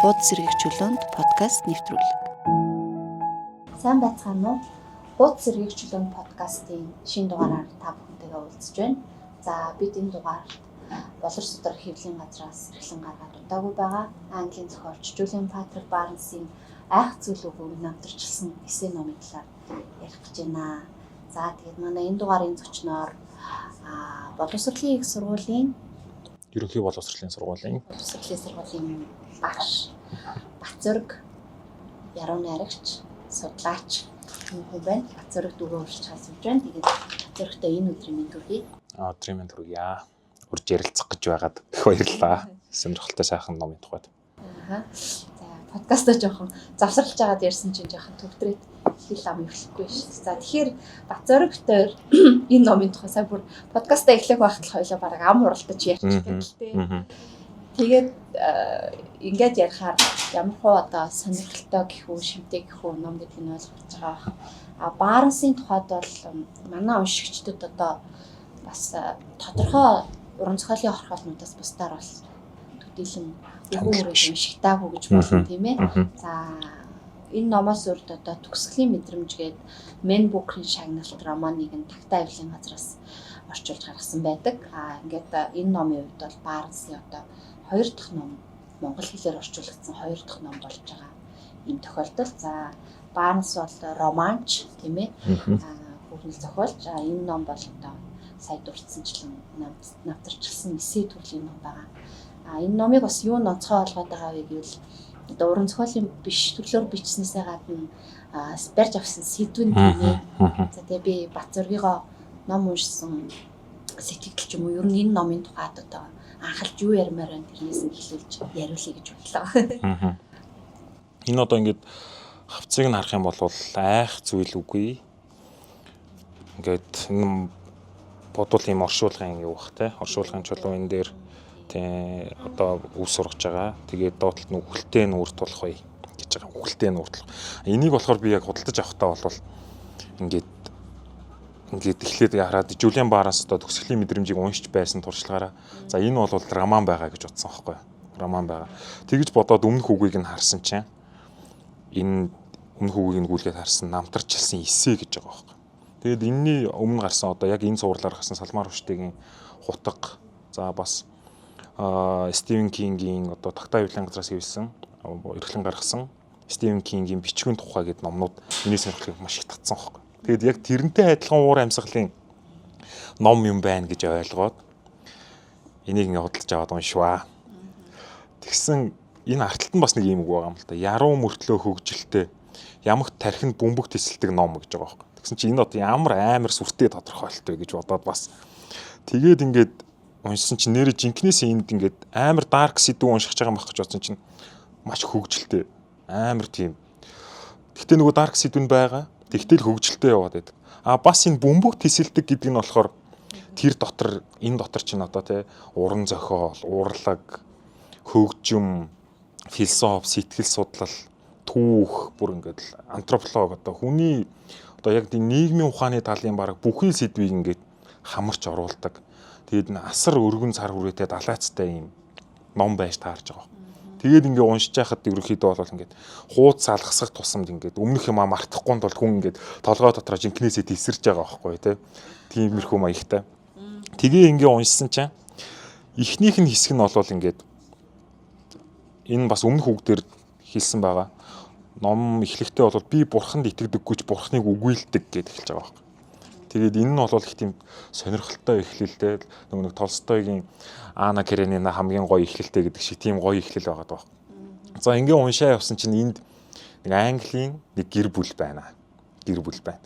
Хуудас сэргийгчлөөнд подкаст нэвтрүүлэг. Сайн байцгаана уу? Хуудас сэргийгчлөөнд подкастын шинэ дугаараар та бүхэнтэйгээ уулзж байна. За бид энэ дугаарт болор судар хэвлэлийн газраас эрхлэн гаргаад удаагүй байгаа Английн зохиолч Julian Patrick Barnes-ийн айх зүйл өгөөг намтарчилсан эссе номын талаар ярих гэж байна. За тэгээд манай энэ дугаарын зочноор боловсролын их сургуулийн ерөнхий боловсролын сургуулийн багш Бацөрөг яруу найрагч судлаач хүн байна. Бацөрөгт өгөө урьж хаалж байна. Тэгээд Бацөрөгтөө энэ өдрийн мэнд хүргэе. Өдрийн мэнд хүргье. Урьж ярилцах гэж байгаад их баярлалаа. Сонирхолтой сайхан номын тухайд. За подкастаа жоохон завсарлаж байгаад ярьсан чинь жоохон төвтрээд хэл ам эвлэхгүй шүү дээ. За тэгэхээр Бацөрөгтөө энэ номын тухай сая бүр подкастаа эхлэх байхад хоёлоо бараг ам уралдаж ярьчихсан л дээ. Тэгээд ингээд ярихаар ямар хуу одоо сонирхолтой гэх үү, шимтэй гэх үү ном гэдэг нь ойлгож байгаа. Барнсын тухайд бол манай уншигчдод одоо бас тодорхой уран зохиолын орхиолнуудаас бусдаар бол төдийлөн өгөө уншигтаагүй гэж болно тийм ээ. За энэ номоос урд одоо төгсгөлийн мэдрэмжгээд Men Book-ийн шагналт романыг нь Тагтаа авилын газраас орчуулж гаргасан байдаг. Ингээд энэ номын хувьд бол Барнсын одоо 2 дахь ном монгол хэлээр орчуулагдсан 2 дахь ном болж байгаа юм тохиолдол. За Барнс бол романч тийм ээ. Хүүхнэл зохиолч. Энэ ном бол одоо сая дурдсанчлан намтарчилсан эссе төрлийн ном байгаа. Энэ номыг бас юу онцгой болгоод байгаа вэ гэвэл одоо уран зохиолын биш төрлөөр бичснээсээ гадна барьж авсан сэдвэн тийм ээ. За тэгээ би Бацөргийгоо ном уншсан сэтгэл ч юм уу ер нь энэ номын тухайд одоо анхалж юу ярмаар байна тэрнээс нь хэлүүлж яриулъя гэж бодлоо. Энэ одоо ингээд хавцыг нь харах юм бол айх зүйл үгүй. Ингээд энэ бодвол ийм оршуулгын юу бах те оршуулгын чулуун энэ дээр тий одоо үс сургаж байгаа. Тэгээд доотлолт нь үхэлтэй нүүрт болох бай гэж байгаа. Үхэлтэй нүүрт. Энийг болохоор би яг худалдаж авахтаа бол ингээд эхлээд хараад Julian Barnes одоо төгсгөлийн мэдрэмжийг уншиж байсан туршлагаараа за энэ бол роман байгаа гэж бодсон байхгүй. Роман байгаа. Тэгж бодоод өмнөх үгийг нь харсан чинь энэ өмнөх үгийг нь гүйлгээд харсан намтарчилсан эссе гэж байгаа байхгүй. Тэгээд энэний өмнө гарсан одоо яг энэ цувралаар гарсан Салмаар Руштигийн хутга за бас Стивен Кингийн одоо Тагтаа авилын газраас хэвлсэн эрхлэн гаргасан Стивен Кингийн бичгүүн тухай гэдэг номнууд миний сонирхлыг маш их татсан байхгүй. Тэгээд яг тэрнтэй адилхан уур амьсгалын ном юм байна гэж ойлгоод энийг ингээ худалдаж аваад уншваа. Тэгсэн энэ арталт нь бас нэг юм үг байгаа юм л да. Яруу мөртлөө хөгжилтэй ямагт тархинд бөмбөг тесэлдэг ном гэж байгаа байхгүй. Тэгсэн чинь энэ одоо амар сүртэй тодорхойлттой гэж бодоод бас тэгээд ингээд уншсан чинь нэрэ жинкнээс энд ингээд амар дарк сэдв уншиж байгаа юм байх гэж бодсон чинь маш хөгжилтэй амар тийм. Гэхдээ нөгөө дарк сэдв нь байгаа. Тэгтэл хөгжилтэй яваад байдаг. Бас энэ бөмбөг тесэлдэг гэдэг нь болохоор тэр дотор энэ дотор чинь одоо тий уран зохиол, урлаг, хөгжим, философи, сэтгэл судлал, түүх бүр ингээд антрополог одоо хүний одоо яг тийм нийгмийн ухааны талын бараг бүхий сэдвийг ингээд хамарч оруулдаг. Тэгээд асар өргөн цар хүрээтэй далайцтай юм ном байж таарж байгаа. Тэгээд ингээ уншиж байхад ерөөхдөө бол ингээд хуудас алгасах тусамд ингээд өмнөх юм мартахгүй бол хүн ингээд толгой дотроо жинкнээсээ тесэрж байгаа байхгүй тий. Тиймэрхүү маягтай. Тэгээ ингээ уншсан чинь эхнийх нь хэсэг нь бол ингээд энэ бас өмнөх үгдэр хэлсэн байгаа. Ном эхлэхдээ бол би бурханд итгэдэггүй ч бурхныг үгүйлдэг гэж эхэлж байгаа байхгүй. Тэгээд энэ нь бол их тийм сонирхолтой эхлэлтэй нэг Толстойгийн Анна Каренина хамгийн гоё эхлэлтэй гэдэг шиг тийм гоё эхлэл байгаа даа. За ингээ уншаа явсан чинь энд нэг Английн нэг гэр бүл байна. Гэр бүл байна.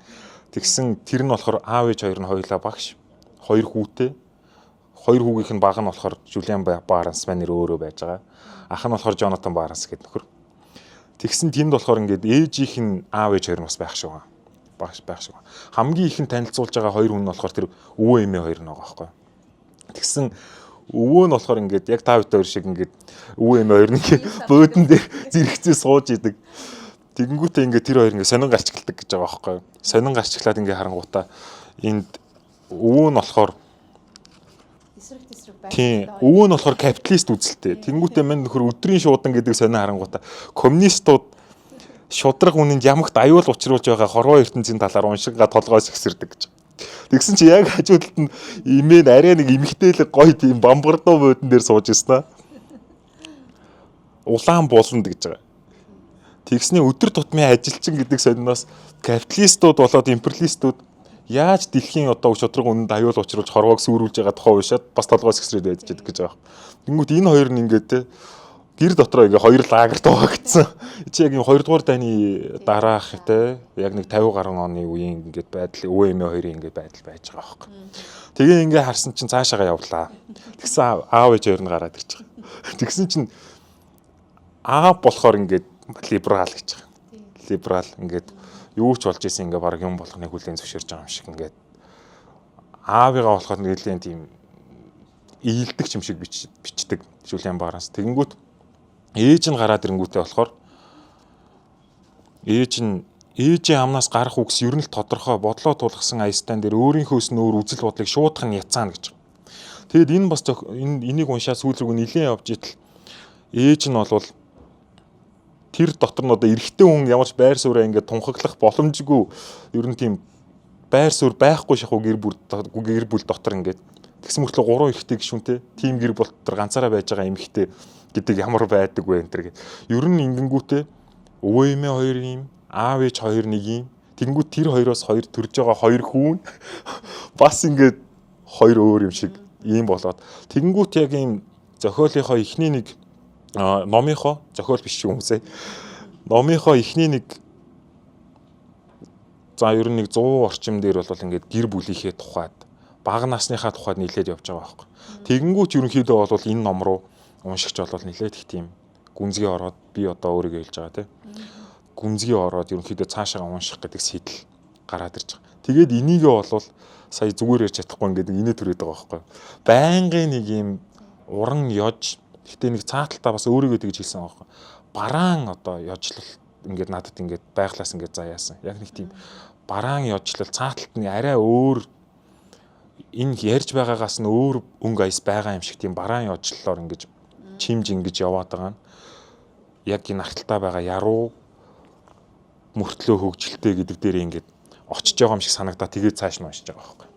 Тэгсэн тэр нь болохоор аав ээж хоёр нь хоёулаа багш, хоёр хүүтэй. Хоёр хүүгийнх нь баг нь болохоор Julian Barnes маань нэр өөрөө байж байгаа. Ах нь болохоор Jonathan Barnes гэдэг нөхөр. Тэгсэн тэнд болохоор ингээд ээжийнх нь аав ээж хоёр нь бас байх шиг байна. Байх шиг. Хамгийн ихэн танилцуулж байгаа хоёр хүн нь болохоор тэр өвөө эмээ хоёр нь байгаа байхгүй. Тэгсэн өвөө нь болохоор ингээд яг Давид хоёр шиг ингээд өвөө эмээ хоёр нь ингээд бөөдөн дээр зэрэгцээ сууж идэг. Тэгэнгүүтээ ингээд тэр хоёр ингээд сонин гарчгалдаг гэж байгаа байхгүй. Сонин гарчглаад ингээд харангуудаа энд өвөө нь болохоор эсрэг Тийм. Өвөө нь болохоор капиталист үзэлтэй. Тэнгүүтээ мань нөхөр өдрийн шуудан гэдэг сонио харангуйта коммунистууд шудраг үнэнд ямагт аюул учруулж байгаа хорвоо ертөнцийн талаар уншингаа толгойс ихсэрдэг гэж. Тэгсэн чи яг хажуудалд нь имэн арай нэг эмхтэйлэг гоё тийм бамбардуу буудан дээр сууж ирсэн аа. Улаан буланд гэж байгаа. Тэгсний өдөр тутмын ажилчин гэдэг сониноос капиталистууд болоод империалистууд яаж дэлхийн одоо шудраг үнэнд аюул учруулж хорвоог сүрүүлж байгаа тухай уушаад бас толгойс ихсрээд байж байгаа гэж байгаа. Тэнгүүт энэ хоёр нь ингээд те гэр дотроо ингээ хоёр лагерт байгаа гэсэн. Чи яг энэ 2 дугаар дайны дараах те яг нэг 50 гаруй оны үеийн ингээд байдал өвөө эмээ хоёрын ингээд байдал байж байгаа байхгүй. Тэгээ ингээ харсан чинь цаашаага явлаа. Тэгсэн аав ээж хоёр нь гараад ирж байгаа. Тэгсэн чинь аав болохоор ингээд либерал гэж байгаа. Либерал ингээд юу ч болж исэн ингээ баг юм болгоныг хүлээн зөвшөөрж байгаа юм шиг ингээд аавыгаа болохоор нэлийн тийм ийэлдэг юм шиг бичдэг Жулиан Барнс. Тэгэнгүүт ээж нь гараад ирэнгүүтээ болохоор ээжийн амнаас гарах үгс ер нь л тодорхой бодлоо тулгсан аястан дээр өөрийнхөөс нь өөр үзэл бодлыг шуудхан яцаана гэж. Тэгэд энэ бас энийг уншаад сүүл рүү нилээн явж итэл ээж нь болвол тэр дотор нь одоо эрэгтэй хүн ямарч байр сууриа ингээд тунхаглах боломжгүй ер нь тийм байр суурь байхгүй шахуу гэр бүл дотор ингээд тэгсэн мөртлөө 3 эрэгтэй гишүүнтэй тим гэр бүл дотор ганцаараа байж байгаа эмэгтэй гэдэг ямар байдаг вэ энэ төр гэд. Ер нь ингэнгүүтээ өвөө эмээ хоёр юм, аав ээж хоёр нэг юм. Тэгэнгүүт тэр хоёроос хоёр төрж байгаа хоёр хүүн бас ингээд хоёр өөр юм шиг ийм болоод тэгэнгүүт яг ийм зохиолынхоо эхний нэг номынхоо зохиол биш юм хүмүүсээ. Номынхоо эхний нэг за ер нь нэг 100 орчим дээр бол ингээд гэр бүлийнхээ тухайд бага насныхаа тухайд нэлээд явж байгаа байхгүй. Тэгэнгүүт ерөнхийдөө бол энэ ном руу уншигч болол нэлээд их тийм гүнзгий ороод би одоо өөрийгөө хэлж байгаа тийм. Гүнзгий ороод ерөнхийдөө цаашаа унших гэдэг сэтэл гараад ирж байгаа. Тэгээд энийгээ болвол сая зүгээр ярьж чадахгүй ингээд инээ төрөөд байгаа байхгүй. Байнгын нэг юм уран ёж гэтээ нэг цааталтаа бас өөрийгөө тэгж хэлсэн байхгүй. Бараан одоо ёжлол ингээд надад ингээд байглаас ингээд заяасан. Яг нэг тийм бараан ёжлол цааталт нь арай өөр энэ ярьж байгаагаас нь өөр өнгө аяс байгаа юм шиг тийм бараан ёжлолоор ингээд чимж ингэж яваад байгаа нь яг энэ арталтаа байгаа яруу мөртлөө хөгжилтэй гэдэг дээр ингээд очиж байгаа юм шиг санагдаа тэгээд цааш нь уншиж байгаа байхгүй.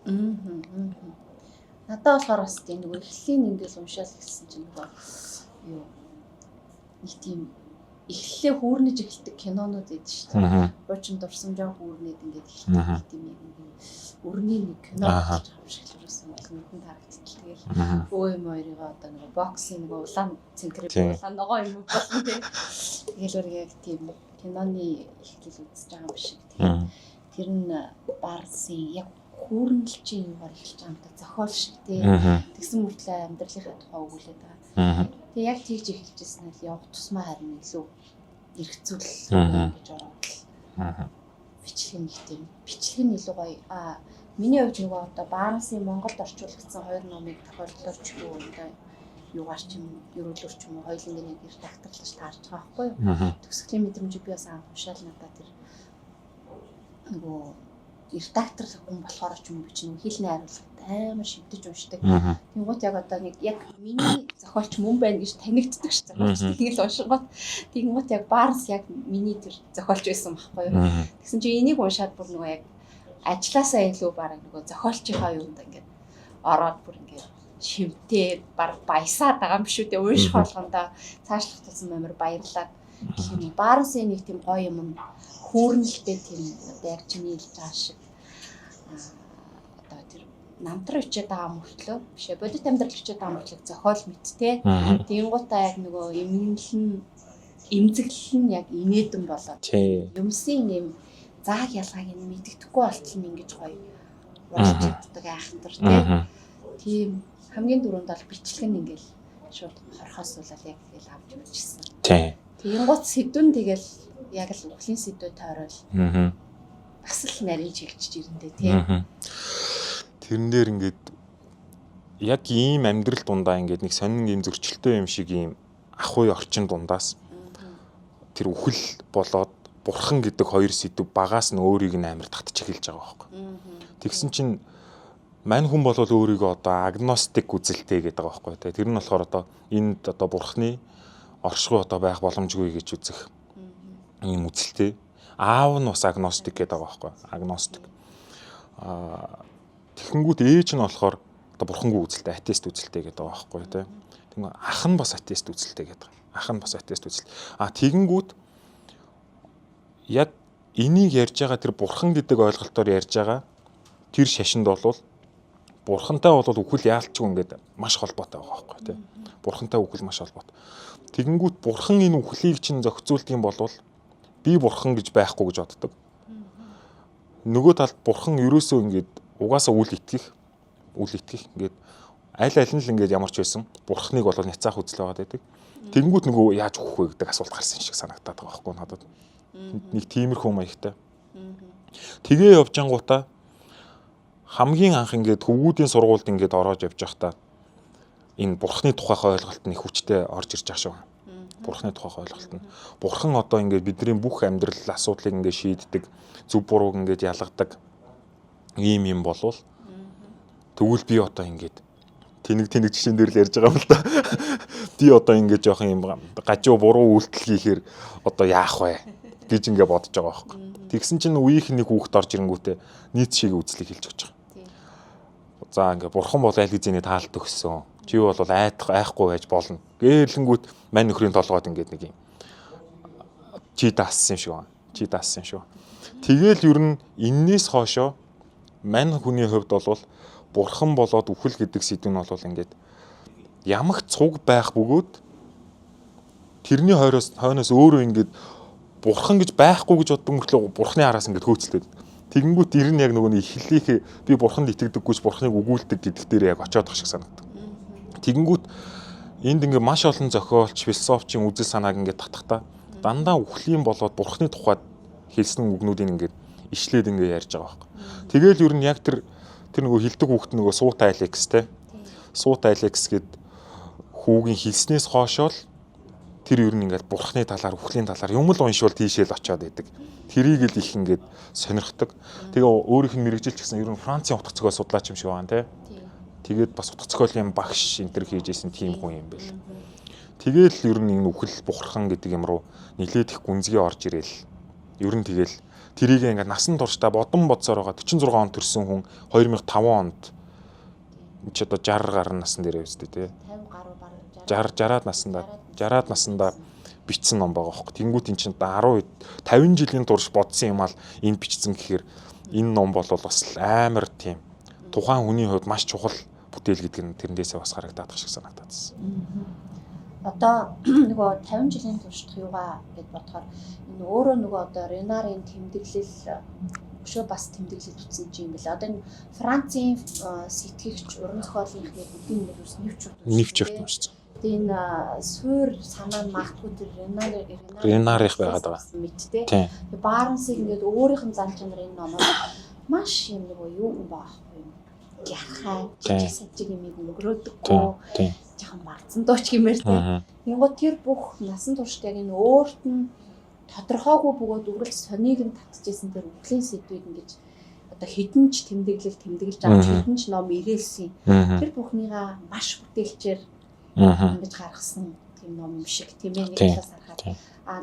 Надад болохоор бас тийм нэг эхлэлийн ингээд уншаал гэсэн чинь юу нэг тийм эхлэлээ хүүрнэж эхэлдэг кинонууд байдаг шүү дээ. Буучин дурсамжаа хүүрнээд ингээд эхэлдэг тийм яг өрний нэг кино болж байгаа юм шиг л юусэн нүдэнд харагдтал. Тэгэл өө юм хоёроо одоо нэг боксинг нэг улаан цэнтрэг улаан ногоо юм болсон тийм. Тэгэл өөр яг тийм киноны эхлэл үзэж байгаа юм шиг тийм. Тэр нь Барсын яг хүүрнэлчийн юм болж байгаа юм да зохиол шиг тийм. Тэгсэн мөртлөө амьдралынхаа тухай өгүүлээд байгаа. Тэгээ яг тийж эхэлжсэн нь явах тусмаа харин илүү эргцүүл гэж ороод бичлэг нэг тийм бичлэг нь илүү гоё. Миний хувьд нөгөө одоо Барнсын Монголд орчуулагдсан 2 номыг тохиолдлоор ч юу одоо юугаар ч юм ерөөлөөр ч юм уу хоёулангийн нэг редакторлаж таарч байгаа байхгүй юу. Төгсгөлийн мэдрэмжийг би бас анх уншаал надад тэр нөгөө редактор хүн болохоор ч юм уу би чинь хэлний хариулт амар шивдэж уншдаг. Тэнгуут яг одоо нэг яг миний зохиолч мөн байна гэж танигддаг ш. Зохиолч тийм л уншингууд. Тэнгуут яг Барнс яг миний тэр зохиолч байсан байхгүй юу. Тэгсэн чинь энийг уншаад бүр нөгөө яг ажилласаа илүү бараг нөгөө зохиолчийнхаа юунд ингээд ороод бүр ингээд шивтээ баг баясаад байгаа юм шүү дээ. Уушх болгондоо цаашлах тулсан амар баярлаад гэх юм. Барнсын нэг тийм гоё юм хүүрнэлтэй тийм одоо яг чиний хэлж байгаа шиг одоо тэр намтраа ичээд байгаа мөртлөө бишээ бодит амьдрал ичээд байгаа мөртлөө зохиол мэдтэй. Тэнгуутаа яг нөгөө эмзэглэл нь яг инээдэн болоод юмсын юм зааг ялгааг нь мэддэхгүй болтол нь ингэж гоё болж чаддаг айхтар тийм хамгийн дөрөнд бол бичлэг нь ингээл шууд хорхоос болол яг тэгэл авч үзчихсэн. Тэнгуут сэдвэн тэгэл яг л өвлийн сэдвээ тойрол бас л нарийн чиглэж ирэндээ тийм. Тэрэн дээр ингээд яг ийм амьдрал дундаа ингээд нэг сонин ийм зөрчилтэй юм шиг ийм ахуй орчин дундаас тэр үхэл болоод бурхан гэдэг хоёр сэдв багаас нь өөрийг нь амар татчих эхэлж байгаа байхгүй. Тэгсэн чинь мань хүн бол өөрийгөө одоо агностик үзэлтэй гэдэг байгаа байхгүй тий. Тэр нь болохоор одоо энд одоо бурхны оршихуй одоо байх боломжгүй гэж үзэх ийм үзэлтэй. Аав нь бас агностик гэдэг байгаа байхгүй. Агностик. Тэгэхэнгүүт ээж нь болохоор одоо бурхангүй үзэлтэй, атеист үзэлтэй гэдэг байгаа байхгүй тий. Тэгвэл ах нь бас атеист үзэлтэй гэдэг. Ах нь бас атеист үзэлтэй. Тэгэнгүүт яг энийг ярьж байгаа тэр бурхан гэдэг ойлголтоор ярьж байгаа тэр шашинд бол бурхантай бол үхэл яалтчгүй ингээд маш холбоотой байгаа байхгүй тий. Бурхантай үхэл маш холбоотой. Тэгэнгүүт бурхан энэ үхлийг чинь зохицуулт юм бол би бурхан гэж байхгүй гэж боддог. Нөгөө талд бурхан ерөөсөө ингээд угаасаа үл итгэх ингээд аль аль нь л ингээд ямар ч байсан бурханыг бол няцаах үзэл байгаа гэдэг. Тэгэнгүүт нөгөө яаж үхэх вэ гэдэг асуулт гарсан шиг санагдаад байгаа байхгүй надад. Нэг тиймэрхүү маягтай. Тэгээ явж ангуудаа хамгийн анх ингээд хөвгүүдийн сургуульд ингээд ороод явж байхдаа энэ бурхны тухайх ойлголт нь их хүчтэй орж ирж байгаа шүү. Бурхны тухайх ойлголт нь. Бурхан одоо ингээд бидний бүх амьдрал асуудлыг ингээд шийддэг, зөв бурууг ингээд ялгадаг ийм болвол тэгвэл би одоо ингээд тэнэг жишээн дээр л ярьж байгаа юм л да. Би одоо ингээд жоохон юм гажуу буруу үйлдэл хийхээр одоо яах вэ гэж ингээд бодож байгаа байхгүй. Тэгсэн чинь үеийнх нэг хүүхэд орж ирэнгүүтээ нийт шиг үзлийг хэлж өгч байгаа. За ингээд бурхан бол аль хэзээний таалт өгсөн. Чи бол айхгүй байж болно. Гээрлэнгүүт мань нөхрийн толгойд ингээд нэг юм. Чи даассан юм шүү. Тэгээл ер нь эннээс хоошоо мань хүний хувьд бол бурхан болоод үхэл гэдэг сэдв нь бол ингээд ямагт цуг байх бөгөөд тэрний хойноос өөрөө ингээд бурхан гэж байхгүй гэж боддог мөртлөө бурханы араас ингээд хөөцөлдөд. Тэгэнгүүт ер нь яг нөгөө ихлийнхээ би бурханд итгэдэггүйч бурханыг үгүүлдэг гэдэг дээр яг очиод тах шиг санагдав. Тэгэнгүүт энд ингээд маш олон зохиолч, философчийн үзэл санааг ингээд татахтаа дандаа үхлийн болоод бурханы тухайд хэлсэн үгнүүдийг ингээд ишлээд ингээд ярьж байгаа байхгүй. Тэгээл ер нь яг тэр нөгөө хилдэг хүүхэд нөгөө суутай Алекс те. Суутай Алекс гэд хүүгийн хэлснээс хоошоо л тэр ер нь ингээд бурхны талаар, үхлийн талаар юм л уншвал тийшээл очиод байдаг. Тэрийг л их ингээд сонирхдаг. Тэгээ өөрийнх нь мэрэгжилч гэсэн ер нь Францын утга зохиол судлаач юм шиг байна те. Тэгээд бас утга зохиолын багш энтер хийжсэн тийм хүн юм байл. Тэгээл ер нь энэ үхэл бурхан гэдэг юм руу нилээд их гүнзгий орж ирээл. Ер нь тэгээл тэрийг ингээд насан туршдаа бодон бодсоор байгаа 46 он төрсэн хүн 2005 онд чи одоо 60 гаруй насн дээр байвс тээ. 50 гаруй бараг 60-аад наснда бичсэн ном байгаа хөөхгүй. Тэнгүүт эн чинь 50 жилийн турш бодсон юм аа энд бичсэн гэхээр энэ ном бол бас амар тийм тухайн хүний хувьд маш чухал бүтээл гэдэг нь тэрнээсээ бас харагдаад байгаа шиг санагдаад байна. Одоо нөгөө 50 жилийн туршдах юугаа гэд бодохоор энэ өөрөө нөгөө одоо Ренарын тэмдэглэл өшөө бас тэмдэглэл бүтсэн юм байна. Одоо энэ Францын сэтгэгч уран зохиолынхны бүдгийн нэр ус нэвч уртсан. Тэгээ энэ суур санаа нь магтгүй тэр Ренарих байгаад байгаа. Мэдтэй. Тэгээ Барнсыг ингээд өөрийнх нь зан чанар энэ номоор маш юм нөгөө юу юм баахгүй юм. Яхаа жижиг юм өнгөрөөдөггүй. Жахан марцсан дооч гэмээр тийм. Тэнгууд тэр бүх насан туршид яг энэ өөрт нь тодорхойгүй бөгөөд үргэлж сонийг нь татчихсэн тэр үхлийн сэдвийг ингэж одоо хэдэн ч тэмдэглэж авч хэдэн ч ном ирээлсэн. Тэр бүхнийгаа маш бүтээлчээр ингэж гаргасан тийм ном юм шиг тийм ээ нэг талаас харахад.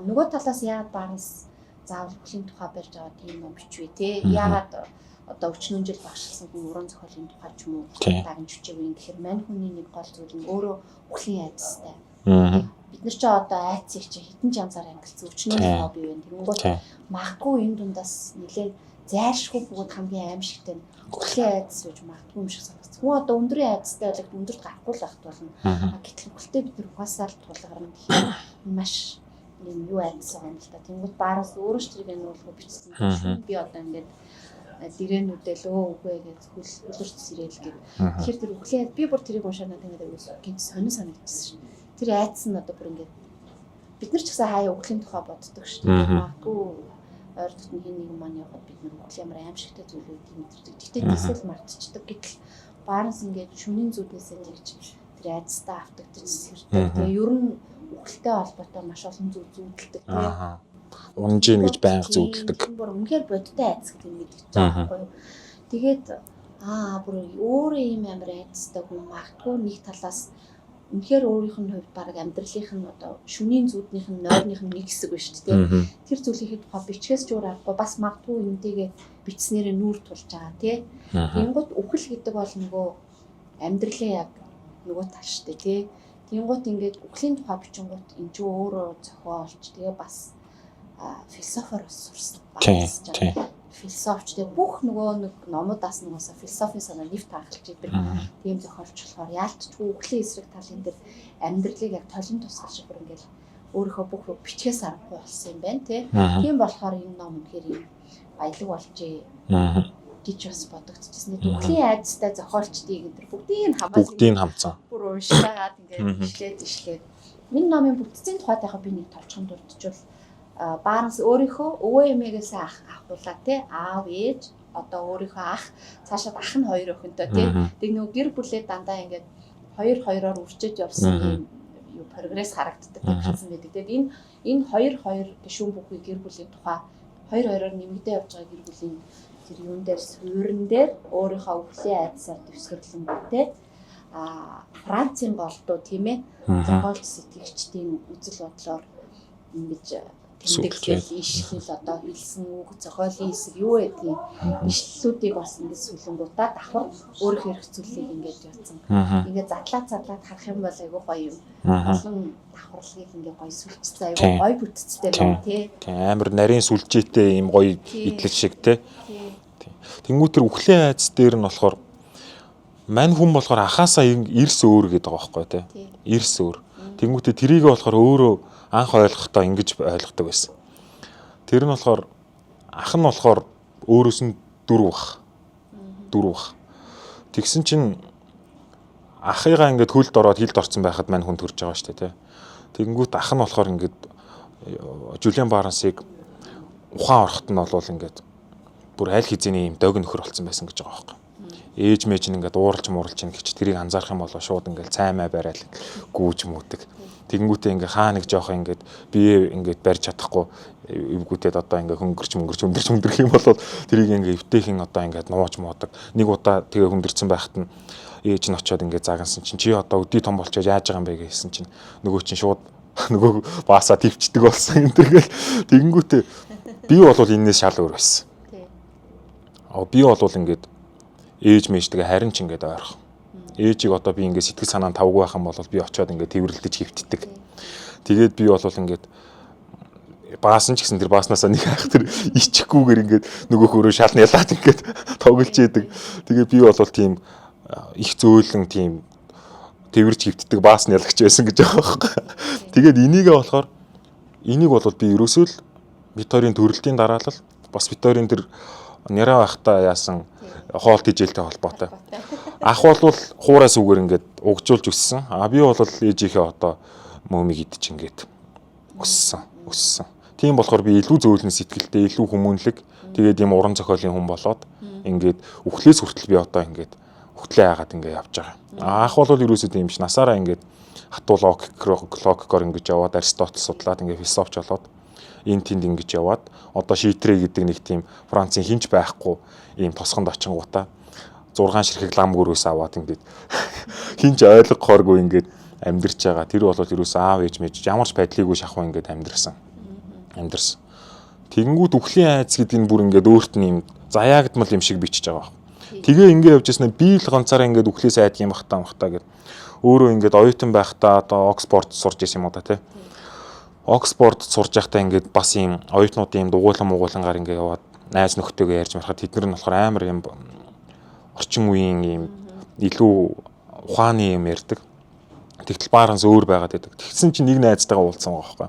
Нөгөө талаас яагаад Барнс заавал үхлийн тухай барьж байгаа тийм ном бичвэ те. Яагаад одоо өчнөн жил багшилсан хүн уран зохиолын тухай ч юм уу дагнж хүчээгүй гэхээр мань хүний нэг гол зүйл нь өөрөө үхлийн айдастай. Бид нар ч одоо айцыг чи хэдэн ч янзаар ангилсан өчнөн хобби байна. Тэнгүүт магадгүй энэ дундаас нэлээд зайлшгүй бөгөөд хамгийн аимшигтай нь үхлийн айдас гэж магадгүй юм шиг санагдсан. Хүн одоо өндрийн айдастай болоод өндөрт гарахгүй л ахт болно. Гэтэл үхэлтэй бид нар угаасаа л тулгарна гэхээр маш юм юу айдас байгаа юм л та. Тэнгүүт Барнс өөрөө ч тэрийг нуулгүй бичсэн. Би одоо ингээд дэрэнүүдэл үгүй гэж хөлөрч сэрэл гэв. Тэгэхээр тэр үхлийн би бүр тэрийг уншаад надад ингээд гинт сонир санагдчихсан шин. Тэр айдас нь одоо бүр ингээд бид нар ч гэсэн хаяа үхлийн тухай боддог шүү дээ. Магадгүй ойр дотны хин нэг маань яваад бид нар үхэл ямар аимшигтай зүйлүүдийг мэдэрдэг. Гэхдээ тийсэл мартчихдаг. Гэтэл Барнс ингээд шүнийн зүуднээсээ тэгж тэр айдастай автагдаж сэрдэг. Тэгээ ер нь үхэлтэй холбоотой маш олон зүйл зүүдэлдэг. Унжийн гэж байнга зүудэлдэг. Бүр үнэхээр бодтой айц гэдэг юм мэдэж байгаа байхгүй юу. Тэгээд бүр өөрөө ийм амар айцтай хүн магадгүй нэг талаас үнэхээр өөрийнх нь хувьд баг амьдралынх нь одоо шөнийн зүуднийх нь нойрных нь нэг хэсэг байна шүү дээ. Тэр зүйлийг тухай бичгээс ч өөр аргагүй бас магадгүй энтэйгээ бичснээрээ нүүр тулж байгаа тий. Тэнгууд үхэл гэдэг бол нөгөө амьдралын яг нөгөө тал шүү дээ тий. Тэнгууд ингээд үхлийн тухай бичингууд энэ ч өөрөө зохиолч тэгээ бас философоор сурсан багс жаа. Философч тэгээ бүх нөгөө нэг номуудаас нөгөөсө философийн санаа нэвт хангалтж идэг. Тийм зохиолч болохоор яалтчгүй үхлийн эсрэг талын дээр амьдралыг яг толин тусгал шиг бүр ингээд өөрийнхөө бүх бичгээс аргагүй болсон юм байна тий. Тийм болохоор энэ ном үнэхээр юм баялаг болжээ гэж бас бодогдчихсэн. Үхлийн айдастай зохиолчдыг энэ бүгдийг хамцсан. Бүр уншаагаад ингээд ишлээд миний номын бүтцийн тухайд яг би нэг товчхон дурдчихвол Барнс өөрийнхөө өвөө эмээгээс ахуулаа тий аав ээж одоо өөрийнхөө ах цаашаад ах нь хоёр охинтой тий тэг нөгөө гэр бүлээ дандаа ингээд хоёр үрчиж явсан юм прогресс харагддаг гэсэн байдаг. Тэг энэ хоёр гишүүн бүхий гэр бүлийн тухай хоёроор нэмэгдээ явж байгаа гэр бүлийн тэр юун дээр суурин дээр өөрийнхөө өвлийн айдсаар дэвсгэрлэн тий Францын голдуу тийм ээ зохиолч сэтгэгчдийн үзэл бодлоор ингэж тэмдэглэл ишл одоо хэлсэн үг зохиолын хэсэг юу гэдгийг ишлэлүүдийг бас ингэж сүлэнгуудаа давхар өөрөөр хэрэгцүүлэлийг ингэж явуулсан. Ингээд задлаад харах юм бол айгүй гоё юм. Олон давхарлыг ингээд гоё сүлжцээ айгүй гоё бүтцтэй байна тий. Амар нарийн сүлжээтэй юм гоё идэлж шиг тий. Тэнгүүтэр үхлийн айдас дээр нь болохоор мань хүн болохоор ахаасаа эрс өөр гэдэг байгаа байхгүй тий. Эрс өөр. Тэнгүүтээ трийг болохоор өөрөө анх ойлгохдоо ингэж ойлгодог байсан. Тэр нь болохоор ах нь болохоор өөрөөс нь дөрөв бах. Тэгсэн чинь ахыгаа ингээд хөлд ороод хилд орсон байхад мань хүн төрж байгаа шүү дээ тий. Тэгэнгүүт ах нь болохоор ингээд Жюлиан Барнсыг ухаан орохт нь бол ингээд бүр аль хизээний юм дог нөхөр болсон байсан гэж байгаа байхгүй. Ээж мэж нь ингээд ууралж мууралж ин гэж тэрийг анзаарах юм бол шууд ингээд цаймаа барайл гүүж мүүдэг. Тэгэнгүүтээ ингээ хаа нэг жоох ингээд бие ингээд барьж чадахгүй эвгүүтээд одоо ингээ хөнгөрч хүндэрх юм бол тэрийг ингээ эвтэйхэн одоо ингээд нууж муудаг. Нэг удаа тэгээ хүндэрсэн байхад нь ээж нь очиод ингээ заагансан чинь чи одоо өдий том болчиход яаж байгаа юм бэ гэсэн чинь нөгөө чинь шууд нөгөө баасаа твчдэг болсон юм тэргээл тэгэнгүүтээ би бол энэс шал өөр байсан. Би бол ингээд ээж мэжтэйгээ харин ч ингээд ойрхон. Ээжийг одоо би ингээд сэтгэл санаанд тавгүй байх юм бол би очиод ингээд тэрвэрлдэж хөвтдөг. Тэгээд би бол ингээд баасан ч гэсэн тэр бааснасаа нэг ах тэр ичихгүйгээр ингээд нөгөөх өөрөө шалны ялаад ингээд тоглож идэг. Тэгээд би бол тийм их зөөлөн тийм тэрвэрж хөвтдөг баасны ялагч байсан гэж байгаа байхгүй. Тэгээд энийг бол би ерөөсөө л Викторийн төрөлтийн дараалал бас Викторийн тэр нэраа байхдаа яасан хоолт хижээлтэй холбоотой. Ах бол хуураас үгээр ингээд угжуулж өссөн. Би бол ээжийнхээ одоо мөмиг идэж ингээд өссөн. Тийм болохоор би илүү зөөлөн сэтгэлтэй, илүү хүмүүнлэг, тэгээд ийм уран зохиолын хүн болоод ингээд үхлээс хүртэл би одоо ингээд хөтлөө яагаад ингээд явж байгаа. Ах бол ерөөсөө тийм биш. Насаараа ингээд хатуу логикоор ингээд яваад Аристотель судлаад ингээд философч болоод энэ тэнд ингэж яваад одоо шийтрэ гэдэг нэг тийм Францын хинч байхгүй ийм тосгонд очингуудаа 6 ширхэг лам гөрөөс аваад ингээд хинч ойлгохооргүй ингээд амьдрч байгаа. Тэр бол ерөөсөө аав ээж мэж ямар ч байдлыг шахуу ингээд амьдрсан. Тэгэнгүүт үхлийн айц гэдэг нь бүр ингээд өөрт нь юм заяагдмал юм шиг бичиж байгаа. Тэгээ ингээд явж яснаа би л ганцаараа ингээд үхлээс айдаг юм бахтаа гэд өөрөө ингээд оюутан байхдаа одоо Оксфорд сурж исэн юм уу та тий. Оксфорд сурж байхдаа ингээд бас юм оюутнуудын юм дугуулангаар ингээд яваад найз нөхдөйгөө ярьж марахад тэднэр нь болохоор амар юм орчин үеийн юм илүү ухааны юм ярьдаг. Тэгтэл Барнс өөр байгаад байдаг. Тэгсэн чинь нэг найзтайгаа уулзсан байгаа байхгүй.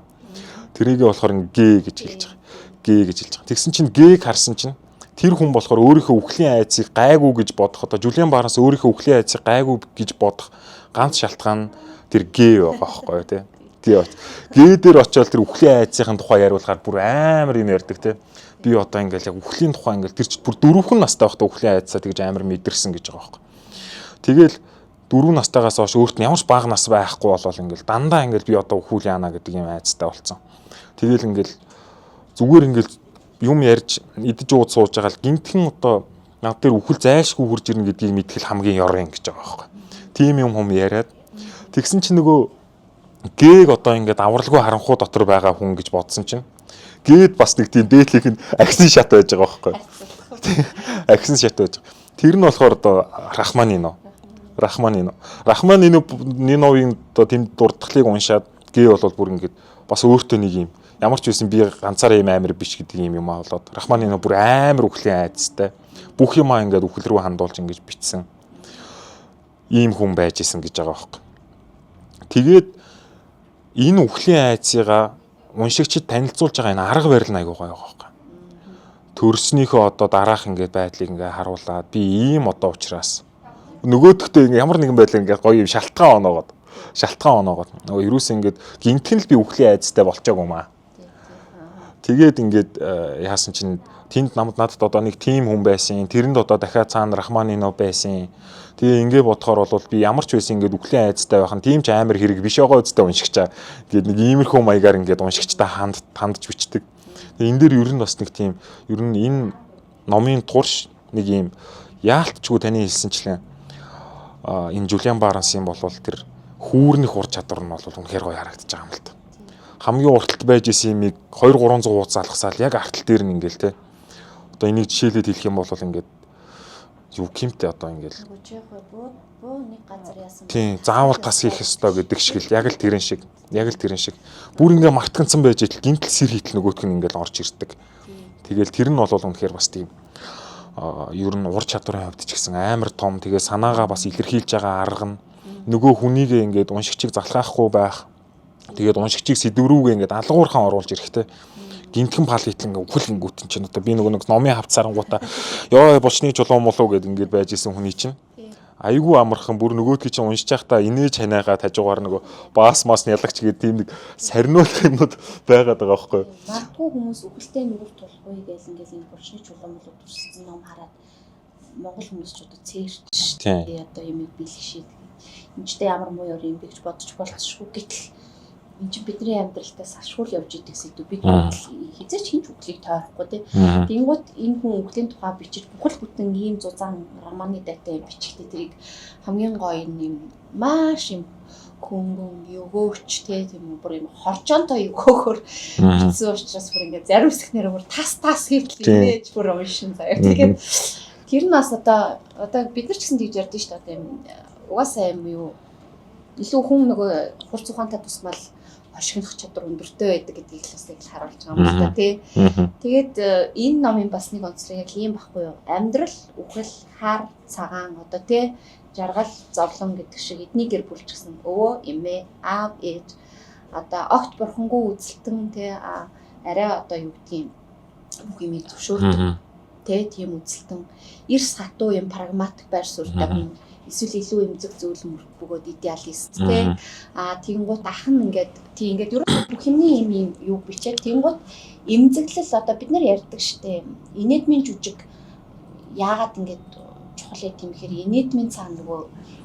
Тэрийгээ болохоор гээ гэж хэлж байгаа. Тэгсэн чинь гээг харсан чинь тэр хүн болохоор өөрийнхөө үхлийн айцыг гайгүй гэж бодох одоо Жюлиан Барнс өөрийнхөө үхлийн айцыг гайгүй гэж бодох ганц шалтгаан нь тэр гээ байгаа байхгүй тий. Гээ дээр очиод тэр үхлийн айцын тухай яриулахаар бүр амар юм ярьдаг тий. Би одоо ингээл яг үхлийн тухай ингээл тэр чинь бүр 4 настай байхдаа үхлийн айцаа тэгж амар мэдэрсэн гэж байгаа байхгүй. Тэгэл 4 настайгаас хойш өөрт нь ямар ч бага нас байхгүй болол ингээл дандаа ингээл би одоо үхүүл яана гэдэг юм айцтай болцсон. Тэгэл ингээл зүгээр ингээл юм ярьж идэж ууд сууж байгаа л гинтхэн одоо над дээр үхэл зайлшгүй хурж ирнэ гэдгийг мэдгэл хамгийн ёрын гэж байгаа байхгүй. Тим юм яриад тэгсэн чинь нөгөө гээг одоо ингээд авралгүй харанхуу дотор байгаа хүн гэж бодсон чинь гээд бас нэг тийм дээдлийнх нь аксын шат байж байгаа байхгүй. Аксын шат байж байгаа. Тэр нь болохоор одоо Рахманиновын одоо тэм дурдхлыг уншаад гээ болол бүр ингээд бас өөртөө нэг юм ямар ч байсан би ганцаараа юм амар биш гэдэг юм аа болоод Рахманинов бүр амар үхлийн айцтай бүх юмаа ингээд үхэл рүү хандуулж ингэж бичсэн ийм хүн байж исэн гэж байгаа байхгүй. Тэгээд энэ үхлийн айцыгаа уншигчид танилцуулж байгаа энэ арга барил нь аягүй гоё байхгүй. Төрснийхөө одоо дараах ингээд байдлыг ингээд харуулад би ийм одоо ухраас нөгөөдөгтөө ингээд ямар нэгэн байдлаар ингээд гоё юм шалтгаан оноогоод нөгөө ерөөс ингээд гинтхэн л би үхлийн айцтай болчоогүй маа. Тэгээд ингээд яасан чинь тэнд надад одоо нэг тим хүн байсан. Тэрэнд одоо дахиад цаана Рахманинов байсан. Тэгээ ингээд бодохоор бол би ямар ч байсан ингээд үхлийн айцтай байх нь тийм ч амар хэрэг биш байгаа үстэй уншигчаа. Ингээд нэг иймэрхүү маягаар ингээд уншигчтай хандж бичдэг. Тэгээ энэ дээр ер нь бас нэг тийм ер нь энэ номын турш нэг юм яалтчгүй таны хэлсэнчлэн энэ Жулиан Барнсын болвол тэр хүүрнэх ур чадвар нь бол үнэхээр гоё харагдаж байгаа юм л та. Хамгийн урталт байж исэн юмыг 200-300 хуудас алгасаал яг артал дээр нь ингээл те. Одоо энийг жишээлээд хэлэх юм бол ингээд юу гэмтэй одоо ингээл бөө нэг газар яасан. Тийм, заавал тас хийх ёстой гэдэг шиг л яг л тэрэн шиг. Бүр ингээ мартганцсан байж итл гинтл сэр хитл нөгөөтг нь ингээл орж ирдэг. Тэгэл тэр нь бол үнэхээр бас тийм ер нь ур чадварын хувьд ч гэсэн амар том. Тэгээ санаагаа бас илэрхийлж байгаа арга нь нөгөө хүнийг ингээд уншигчийг залхаахгүй байх. Тэгээд уншигчийг сэдврүүгээ ингээд алгуурхан оруулж ирэхтэй. Гинтгэн пал хитлэн үхэл гүтэн чинь одоо би нөгөө нэг номын хавцарангуудаа ёо булчны чулуун молоо гэд ингээд байж исэн хүний чинь айгүй амархан бүр нөгөөдгий чинь уншиж байхдаа инээж ханаагаа тажуугаар нөгөө баас мас нялагч гэдэг тийм нэг сарниулах юмуд байгаад байгаа байхгүй. Магадгүй хүмүүс үхэлтэй нүгэр тулахгүй гэж ингээд энэ булчны чулуун молоо туршсан ном хараад Монгол хүмүүс ч одоо цээрч тэгээ одоо юмыг бэлгшээд энэчтэй ямар муу ёр юм бэ гэж бодож болцсохгүй гэтэл энэ чинь бидний амьдралтаас ашгүй явж идэг сэдв бид хизээч хинч үхлийг тойрохгүй тий. Тэнгууд энэ хүн үхлийн тухай бичиж бүхэл бүтэн ийм зузаан романы дайтай бичгтээ тэрийг хамгийн гоё юм маш юм хөнгөн өгөөч тий тийм бүр юм хоржоонтой өгөөхөр бичсэн учраас бүр ингээд зарим хэсгнэр бүр тас хийвтэл имэж бүр уншин заяа. Тэгээд тэр нь бас одоо бид нар ч гэсэн тэгж ярьдэн шүү дээ. Угаасаа юм юу илүү хүн нөгөө хурц ухаантай тусмал хошигнох чадвар өндөртэй байдаг гэдгийг л бас яг харуулж байгаа юм л да тий. Тэгээд энэ номын бас нэг онцлог яг ийм байхгүй юу? Амьдрал, үхэл, хар, цагаан одоо тий жаргал, зовлон гэдэг шиг эдний гэр бүлчгсэн өвөө, эмээ, аав, ээж одоо огт бурхангүй үзэлтэн тий арай одоо юу гэдгийг бүх юмыг зөвшөөрдөг тий тийм үзэлтэн эрс хатуу юм прагматик байр суурьтай хүн эсвэл илүү эмзэг зөвлөм бөгөөд идеалист тий тэгэнгუთ ахын ингээд ер нь бүх юмний юм юу бичээд тэгэнгуთ эмзэглэл одоо бид нар ярьдаг штэ инэдмийн жүжиг яагаад ингээд чухал юм гэхээр инэдмийн цаана нөгөө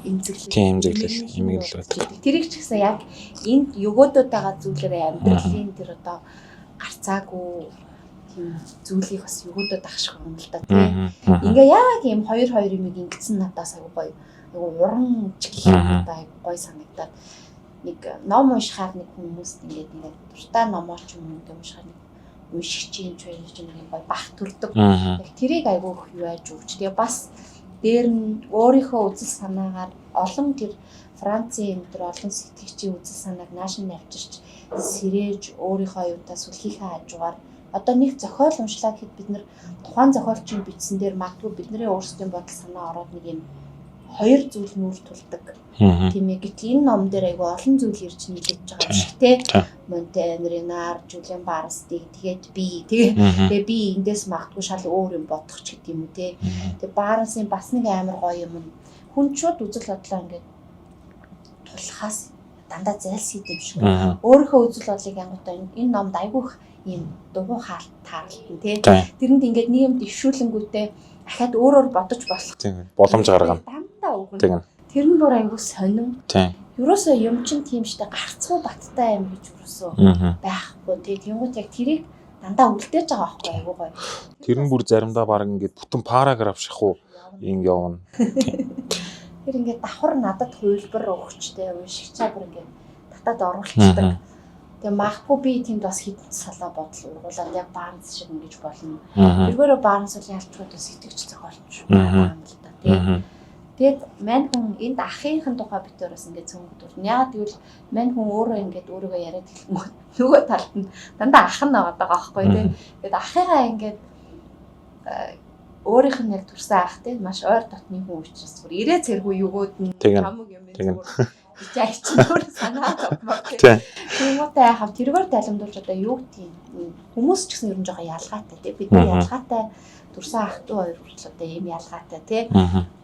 эмзэглэл байдаг. Тэрийг ч гэсэн яг энд өгөөдөд байгаа зүйлээрээ амьдралын тэр одоо гарцаагүй зүйлийг бас өгөөдөд ахших юм л да тий. Ингээ яг юм хоёр юмыг ингэсэн надаас аягүй гоё. Айгу уран гэх юм да гоё санагдаад нэг ном уншихаар нэг хүмүүст ингээд дуртай номоо ч юм уу уншихаар нэг уншиж чинь ч юм гоё бах төрдөг. Яг тэрийг айгу юу яаж өгч. Тэгээ бас дээр нь өөрийнхөө үзэл санаагаар олон тэр Францын тэр олон сэтгэгчийн үзэл санааг нааш нь авчирч сэрэж өөрийнхөө аюутаа сүлхийнхээ хажуугаар одоо нэг зохиол уншлаа гэхэд бид нэр тухайн зохиолчийн бичсэн дээр магадгүй бидний өөрсдийн бодол санаа ороод нэг юм хоёр зүйл нүүр тулдаг. Тийм ээ гэтэл энэ ном дээр айгүй олон зүйл ирж нийлэж байгаа юм шиг те. Монтен, Ренар, Жулиан Барнстиг тэгээд би тэгээ би эндээс магадгүй шал өөр юм бодох ч гэдэг юм уу те. Тэгээ Барнсын бас нэг амар гоё юм. Хүн шууд үзэл бодлоо ингээд тулахаас дандаа зайлсхийд юм шиг. Өөрийнхөө үзэл бодлыг ангуудаа энэ номд айгүйх ийм дугуй хаалт таарлтан тий. Тэрэнд ингээд нэг юм дэвшүүлэнгүүтээ дахиад өөрөөр бодож болох. Тийм боломж гаргана. Дандаа өгнө. Тэр нь бүр айгүй сонин. Тийм. Ерөөсөө юм чин тийм штэ гарцгүй баттай юм гэж ерөөсөө байхгүй тий. Тэнгуут яг тэрийг дандаа үлдээж байгаа байхгүй айгуу гоё. Тэр нь бүр заримдаа баг ингээд бүтэн параграф шахуу ингэ явна. Тэр ингээд давхар надад хувилбар өгчтэй уншигчаа бүр ингээд татаад оруулцдаг. Тэгээ магадгүй би тэнд бас хитэн салаа бодол ургуулад яг Барнс шиг ингэж болно. Тэргээрээ Барнс бол ялчгүй бас итгэж зохиолч байна л да тий. Тэгээд мань хүн энд ахынхын тухай битээр бас ингээд цөмгдүр. Яагаад гэвэл мань хүн өөрөө ингээд өөрийгөө яриад хэлэнгүүт нөгөө талд нь дандаа ах нь байгаа байхгүй тий. Тэгээд ахыгаа ингээд өөрийнх нь яг төрсэн ах тий маш ойр дотны хүн учраас бүр ирээ цэргүй югууд нь хамаг юм зүгээр ичээ чинь өөр санаад авмаг тий. Тэмүүтэй хав тэргээр тайлбарлуулж одоо юу гэдэг хүмүүс ч гэсэн ер нь жоохон ялгаатай тий. Бид нар ялгаатай төрсэн ах トゥ хоёр хүртэл одоо ийм ялгаатай тий.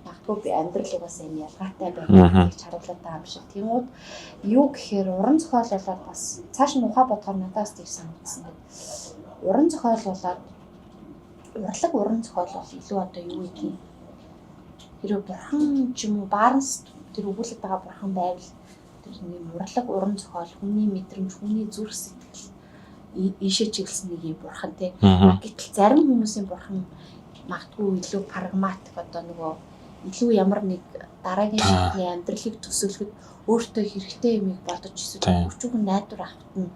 Магадгүй би амьдралыг бас ийм ялгаатай байх гэж харуулдаг юм шиг. Тэмүүт юу гэхээр уран зохиол болоод бас цааш нь ухаа бодохоор надаас тийм санагдсан гэдэг. Уран зохиол болоод урлаг уран зохиол бол илүү одоо юу гэдгийг хэрэв бурхан ч юм уу Барнс тэр өгүүлээд байгаа бурхан байвал тэр нэг урлаг уран зохиол хүний мэдрэмж хүний зүрх сэтгэл ийшээ чиглэсэн нэг юм бурхан тий. Гэтэл зарим хүмүүсийн бурхан магадгүй илүү прагматик одоо нөгөө илүү ямар нэг дараагийн шатны амьдралыг төсөөлөхөд өөртөө хэрэгтэй юмыг бодож эсвэл өчүүхэн найдвар авахт нь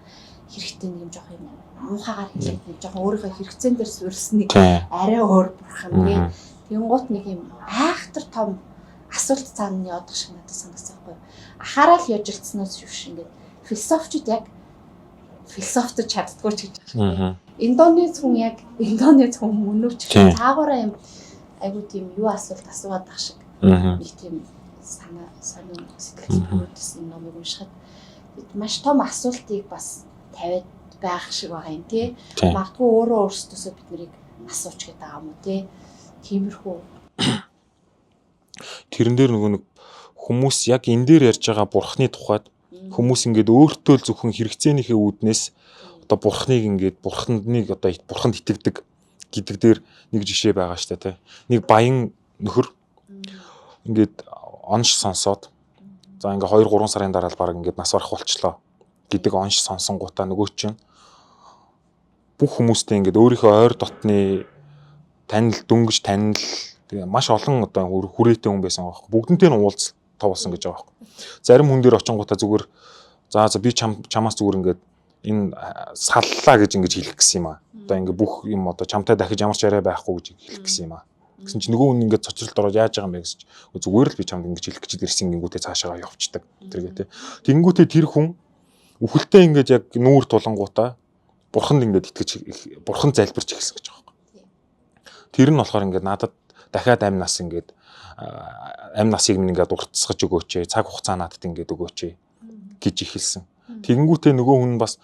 хэрэгтэй нэг юм жоох юм муухагаар хэлээд нэг жоох өөрийнхөө хэрэгцээн дээр суурьсныг арай өөр бурхан тий. Тэнгуут нэг юм айхтар том асуулт цаана явах шиг надад санагдсан байхгүй. Ахаараа л яж илтснээс шивш ингээд философичд яг философтож чаддгүй ч гэж байна. Индонез хүн яг индонез хүн мөнөөч цаагаараа юм айгуу тийм юу асуулт асууад байх шиг нэг тийм санаа сэтгэл төрөөс номыг уншихад маш том асуултыг бас тавиад байх шиг байгаа юм тий. Магадгүй өөрөө өөрсдөөсөө бид нарыг асууч гэдэг байгаа юм уу тий. Тиймэрхүү. Тэрэн дээр нөгөө нэг хүмүүс яг энэ дээр ярьж байгаа бурхны тухайд хүмүүс ингээд өөртөө л зөвхөн хэрэгцээнийхээ үүднээс одоо бурхныг ингээд бурханд итгэдэг гэдэг дээр нэг жишээ байгаа штэ тий. Нэг баян нөхөр ингээд онш сонсоод за ингээд 2-3 сарын дараа л баг ингээд нас барах болчлоо гэдэг онш сонсонгуудаа нөгөө чинь бүх хүмүүстэй ингээд өөрийнхөө ойр дотны танил дөнгөж танил тэгээ маш олон одоо хүрээтэй хүн байсан байхгүй. Бүгднтэй нь уулз тоолсон гэж байгаа байхгүй. Зарим хүн дээр очингуудаа зүгээр за би чамаас зүгээр ингээд энэ саллаа гэж ингэж хэлэх гэсэн юм аа. Одоо ингээд бүх юм одоо чамтай дахиж ямар ч яриа байхгүй гэж хэлэх гэсэн юм аа. Гэсэн чинь нөгөө хүн ингээд цочролт ороод яаж байгаа юм бэ гэж зүгээр л би чамд ингэж хэлэх гэж ирсэн гингүүтээ цаашаа явчихдаг. Тэргээ тий. Тэнгүүтээ тэр хүн үхэлтэй ингээд яг нүүр тулангуудаа бурханд ингээд итгэж бурхан залбирч эхэлсэн гэж байгаа байхгүй. Тэр нь болохоор ингээд надад дахиад амь нас ингээд амь насыг минь ингээд уртсгаж өгөөч, цаг хугацаа надад ингээд өгөөч гэж ихэлсэн. Тэгэнгүүтээ нөгөө хүн бас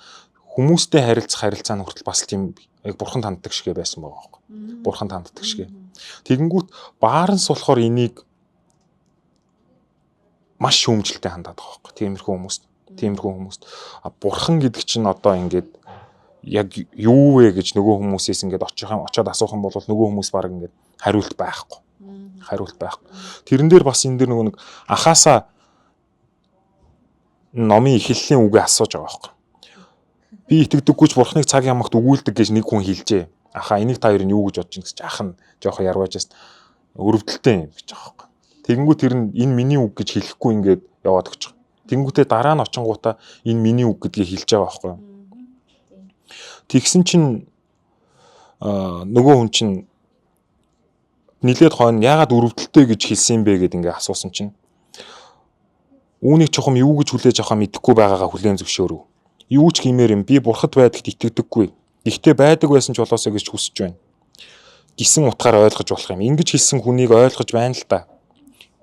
хүмүүстэй харилцаа нь хүртэл бас тийм яг бурхан танддаг шигэ байсан байгаа байхгүй. Бурхан танддаг шигэ. Тэгэнгүүт Барнс болохоор энийг маш шүүмжлэлтэй хандаад байгаа байхгүй. Тиймэрхүү хүмүүст. Бурхан гэдэг чинь одоо ингээд яг юу вэ гэж нөгөө хүмүүсээс ингээд очиод асуух юм бол нөгөө хүмүүс баг ингээд хариулт байхгүй. Тэрэн дээр бас энэ дээр нөгөө нэг ахаасаа номын эхлэлийн үгээ асууж байгаа байхгүй. Би итгэдэггүй ч бурхныг цаг ямагт өгүүлдэг гэж нэг хүн хэлжээ. Ахаа энийг та хоёр нь юу гэж бодож байна гэж ах нь жоохон ярваажээс өрөвдөлтэй юм гэж байгаа байхгүй. Тэгэнгүүт тэр нь энэ миний үг гэж хэлэхгүй ингээд яваад өгч байгаа. Тэгэнгүүтээ дараа нь очингуудаа энэ миний үг гэдгийг хэлж байгаа байхгүй. Тэгсэн чинь нөгөө хүн чинь нилээд хойно яагаад өрөвдөлтэй гэж хэлсэн бэ гэдээ ингээ асуусан чинь үүнийг чухам юу гэж хүлээж авахаа мэдэхгүй байгаагаа хүлээн зөвшөөрөв. Юу ч гэмээр юм би бурхад байдагт итгэдэггүй. Гэхдээ байдаг байсан ч болоосоо гэж хүсэж байна. Гисэн утгаар ойлгож болох юм. Ингэж хэлсэн хүнийг ойлгож байна л да.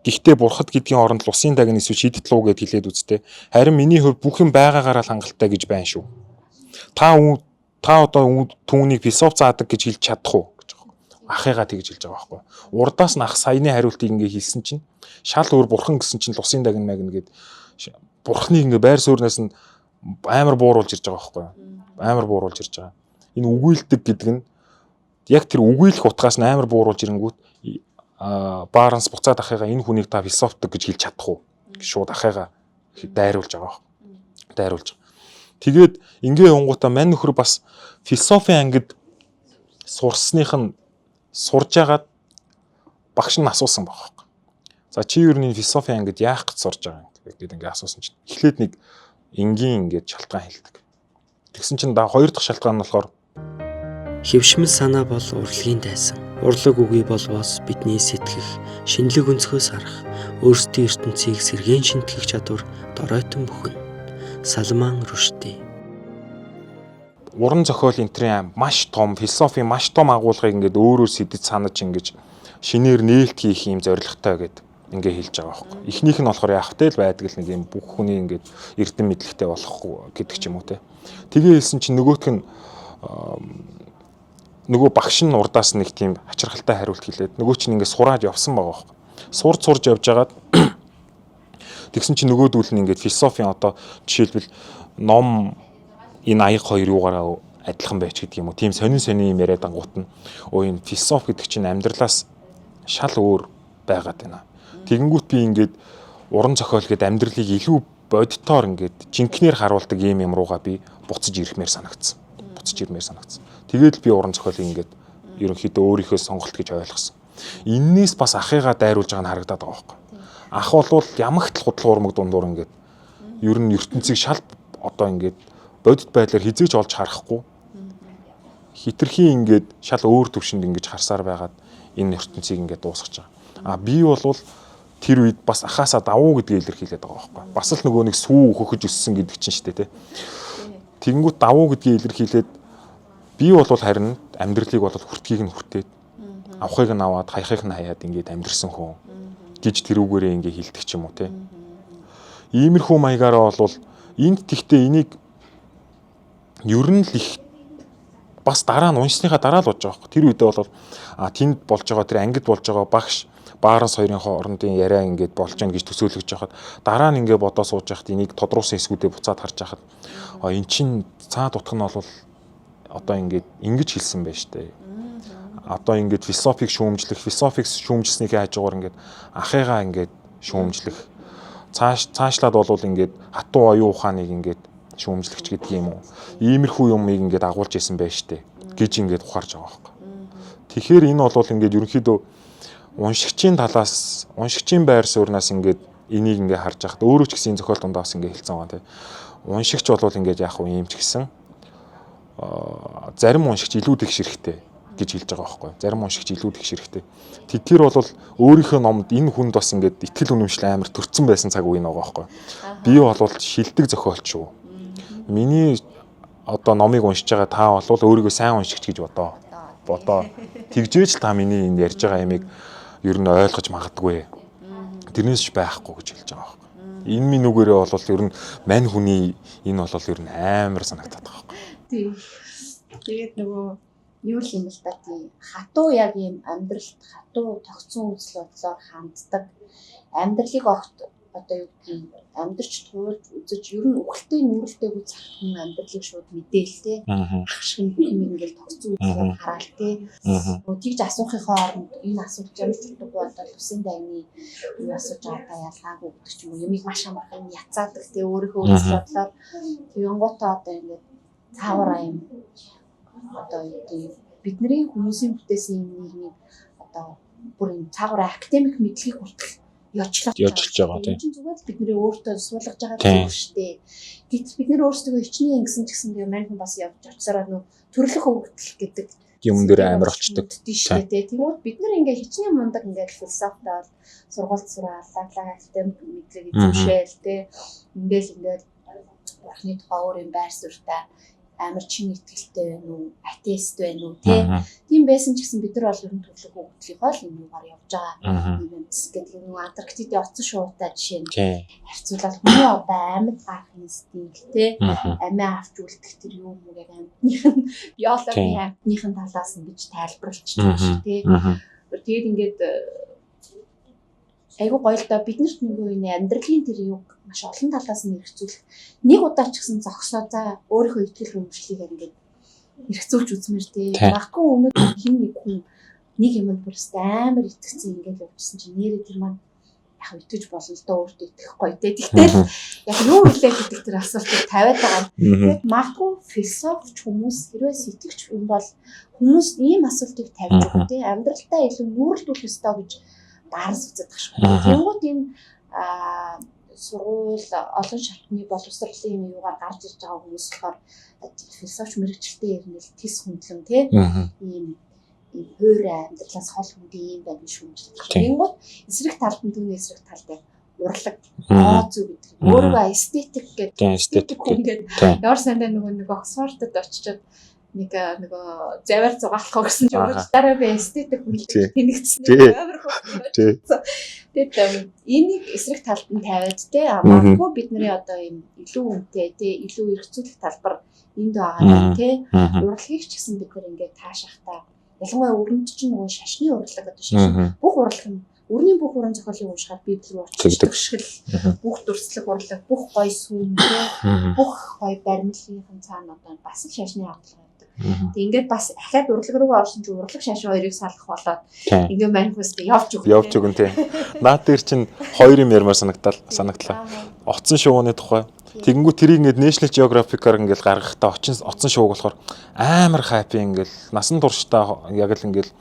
Гэхдээ бурхад гэдгийн оронд л усын дагны эсвэл шидэт луу гэд хэлээд үзтээ. Харин миний хувьд бүх юм байгаагаараа л хангалттай гэж байна шүү. Та одоо түүнийг философи заадаг гэж хэлж чадах уу гэж байгаа. Ахыгаа тэгж хэлж байгаа байхгүй. Урдаас нь ах саяны хариултыг ингээ хэлсэн чинь шал өөр бурхан гэсэн чинь усын дагна мэгнэ гэд бурхныг ингээ байр суурнаас нь амар бууруулж ирж байгаа байхгүй. Энэ үгүйлдэг гэдэг нь яг тэр үгүйлэх утгаас нь амар бууруулж ирэнгүүт Барнс буцаад ахыгаа энэ хүнийг та философик гэж хэлж чадах уу гэж шууд ахыгаа дайруулж байгаа байхгүй. Тэгээд ингээ явангуудаа мань нөхөр бас философийн ангид сурсных нь сурж агаад багш нь асуусан байгаа. За чи юу нэг философийн ангид яах гэж сурж байгаа юм гэдэг ингээ асуусан чинь эхлээд нэг энгийн ингээд шалтгаан хэлдэг. Тэгсэн чинь хоёр дахь шалтгаан нь болохоор Хэвшмэл санаа бол урлагийн дайсан. Урлаг үгүй бол бас бидний сэтгэх, шинэлэг өнцгөөс харах, өөрсдийн ертөнцийг сэргээн шинтгэх чадвар доройтон бүхэн. Салман Рушди. Уран зохиол энтрийн маш том философийн маш том агуулгыг ингээд өөрөөр сэдэж санаж ингэж шинээр нээлт хийх юм зорилготой гэд ингээ хэлж байгаа байхгүй. Эхнийх нь болохоор яахтай л байдаг л нэг юм бүх хүний ингээд эрдэм мэдлэгтэй болох гэдэг ч юм уу те. Тэгээ хэлсэн чинь нөгөөх нь нөгөө багш нь урдаас нэг тийм хачирхалтай хариулт хэлээд нөгөө чинь ингээд сураад явсан байгаа байхгүй. Сурж явж байгаад тэгсэн чинь нөгөөдүүл нь ингээд философийн одоо жишээлбэл ном энэ аяг хоёр юугаараа адилхан байж гэдэг юм уу. Тийм сонин юм яриад ангуут нь энэ философи гэдэг чинь амьдралаас шал өөр байгаад байна. Тэгэнгүүт би ингээд уран зохиол гэдэг амьдралыг илүү бодитоор ингээд жинкнэр харуулдаг юм руугаа би буцаж ирмээр санагдсан. Тэгээд би уран зохиолыг ингээд ерөнхийдөө өөрийнхөө сонголт гэж ойлгосон. Иннээс бас ахыгаа дайруулж байгаа нь харагдаад байгаа байхгүй. Ах болвол ямагт л худлаа урмаг дундуур ингээд ер нь ертөнцийг шал одоо ингээд бодит байдлаар хизээж олж харахгүй. Хитрхи ингээд шал өөр төвшөнд ингэж харсаар байгаад энэ ертөнцийг ингээд дуусгаж байгаа. Би болвол тэр үед бас ахаасаа давуу гэдгийг илэрхийлээд байгаа байхгүй. Бас л нөгөө нэг сүү хөхөж өссөн гэдэг чинь шүү дээ, тэ. Тэгэнгүүт давуу гэдгийг илэрхийлээд би болвол харин амьдралыг болвол хүртгийг нь хүртээд авахыг нь аваад хаяхыг нь хаяад ингээд амьдрсан хүн гэж тэрүүгээрээ ингээд хилдэг ч юм уу, тэ. Иймэрхүү маягаараа болвол энд тэгтээ энийг ер нь л их бас дараа нь уншсныхаа дараа л болж байгаа байхгүй. Тэр үедээ бол тэнд болж байгаа тэр ангид болж байгаа багш баарас хоёрын хоорондын яриа ингээд болж гэн гэж төсөөлөж байхад дараа нь ингээд бодоо сууж байхад энийг тодруулсан хэсгүүдээ буцаад харж байхад эн чин цаад утга нь бол одоо ингээд ингэж хэлсэн байж тээ. Одоо ингээд философиг шүүмжлэснийхээ хажуугаар ингээд ахыгаа ингээд шүүмжлэх цаашлаад болвол ингээд хатуу оюун ухааныг ингээд шүүмжлэгч гэдэг юм уу. Иймэрхүү юмыг ингээд агуулж исэн байж тээ гэж ингээд ухаарж байгаа байхгүй. Тэгэхээр энэ бол ингээд ерөнхийдөө уншигчийн талаас уншигчийн байр сууриас ингээд энийг ингээд харж байхад өөрөө ч гэсэн зохиол дундаас ингээд хэлсэн байгаа тийм. Уншигч бол ингээд яг юм ч гэсэн зарим уншигч илүү тэгш хэрэгтэй гэж хэлж байгаа байхгүй. Зарим уншигч илүү тэгш хэрэгтэй. Тэр бол өөрийнхөө номд энэ хүнд бас ингээд итгэл үнэмшил амар төрцөн байсан цаг үе нэг байгаа байхгүй. Би бол шилдэг зохиолч шүү. Миний одоо номыг уншиж байгаа та бол өөрийгөө сайн уншигч гэж бодоо. Тэгжээж л та миний энэ ярьж байгаа ямиг ер нь ойлгож магадгүй. Тэрнээс ч байхгүй гэж хэлж байгаа байхгүй. Энэ минь нүгээрээ бол ер нь мань хүний энэ бол ер нь амар санагдаад байгаа байхгүй. Тэгээд нөгөө юу л юм л та тийм хатуу яг юм амьдралд хатуу тогтсон үзэл бодлоор ханддаг амьдралыг огт одоо юу гэдгийг амьдрч туурж үзэж ер нь үхэлтэй нүрэлтэйг үзэх амьдралыг шууд мэдээлтэй ах шиг юм ингээл тогтсон үзэл хараалтэй тэгж асуухынхаа оронд энэ асуулт ямар ч утгагүй болоод үсэн дайны юу асууж байгаа ялгаагүй гэдэг ч юм уу ямиг маш амархан яцаадаг те өөрийнхөө үзэл бодлоор тэгэнгүүтээ одоо ингээд цаавар юм одоо юу бидний хүмүүсийн бүтээсэн юм нийгмийг одоо бүр энэ цаагаараа академик мэдлэгийг хүртэх яочлж байгаа тийм. Зүгээр л бидний өөртөө суулгаж байгаа зүйл шүү дээ. Гэтэл бид нэр өөрсдөө хичнээн ингэсэн ч гэсэн тэгээ мань хүн бас явж очсараа нөө төрлөх хөвгдөл гэдэг юм дээр амар болчдөг. Тийм. Тэгмүүд бид нар ингээ хичнээн мундаг ингээ философтоор сургуульд сураалаа, академик мэдлэгийг эзэмшээл тий. Ингээл бурхны тухай өөр юм байр суурьтай амар чин итгэлтэй байна уу, атеист байна уу тийм байсан ч гэсэн бид нар бол ер нь төрлөх хөвгдлийнхоо л энэ югаар явж байгаа юм гэдэг нэг Антарктидын оцсон шуутай жишээ нь харьцуулаад хүний одоо амьд гарах инстинкт те амиа авч үлдэх тэр юм уу гэх амьдных нь биологийн амьдныхын талаас ингэж тайлбарлаж байгаа шүү те. Тэгээд ингээд айгуу гоё л да бид нарт нэг энэ амьдралын тэр юг маш олон талаас нь хэрэгцүүлэх нэг удаа ч гэсэн зогсоо за өөрийнхөө итгэл үнэмшлийг ингээд хэрэгцүүлж үзмээр тий. Баггүй өнөөдөр хин нэг хүн нэг юмд бүрс амар итгэсэн ингээд явчихсан чинь нэрээ тэр маань яг итгэж болно л доо өөртөө итгэх гоё те. Тэгтэл яг юу хэлээ гэдэг тэр асуултыг тавиад байгаа. Тэгээд магадгүй философч хүмүүс хэрвээ сэтгэгч юм бол хүмүүс ийм асуултыг тавьж байгаа те. Амьдралдаа илүү нүүрэлдүүлэх ёстой гэж дарс үздэг шүү. Тэнгүүд энэ сургууль олон шатны боловсролын юугаар гарч ирж байгаа хүмүүс болохоор философч мэрэгчлээ ирнэл тис хүндлэн те. Ийм өөр амьдралаас хол хүндий юм байна шүүмжлэх. Тэнгүүд эсрэг талд нь түүний эсрэг талд урлаг гоо зүг гэдэг. Өөрөө эстетик гэдэг. Эстетик хүн гэдэг. Ямар сандаа нэг Оксфордод очичоод нөгөө завар зугаалах гэсэн ч юм уу дараа би эстетик хүн тэнэгдсэн амар хөө. Тэгээд энийг эсрэг талд нь тавиад те магадгүй бидний одоо ийм илүү үнэтэй те илүү эргцүүлэх талбар энд байгаа те урлагийг ч гэсэн бид нар ингээд таашаахтаа ялангуяа өрөнд чинь нөгөө шашны урлаг гэдэг шашин бүх урлаг нь өрний бүх уран зохиолыг уншихаар библи рүү очиж шгэл бүх дүрслэг урлаг бүх гой сүм бүх гой баримлын цаана одоо бас л шашны авдлага байдаг. Тэг ингээд бас ахаад урлаг руу орсон чинь урлаг шашин хоёрыг салах болоод ингээд манифест явж өгөн тий. Наад дээр чинь хоёр юм ярмаар санагдлаа. Оцсон шувууны тухай. Тэгэнгүүт тэрийг ингээд National Geographic-аар ингээд гаргахтаа оцсон шууг болохоор амар хайпи ингээд насан туршдаа яг л ингээд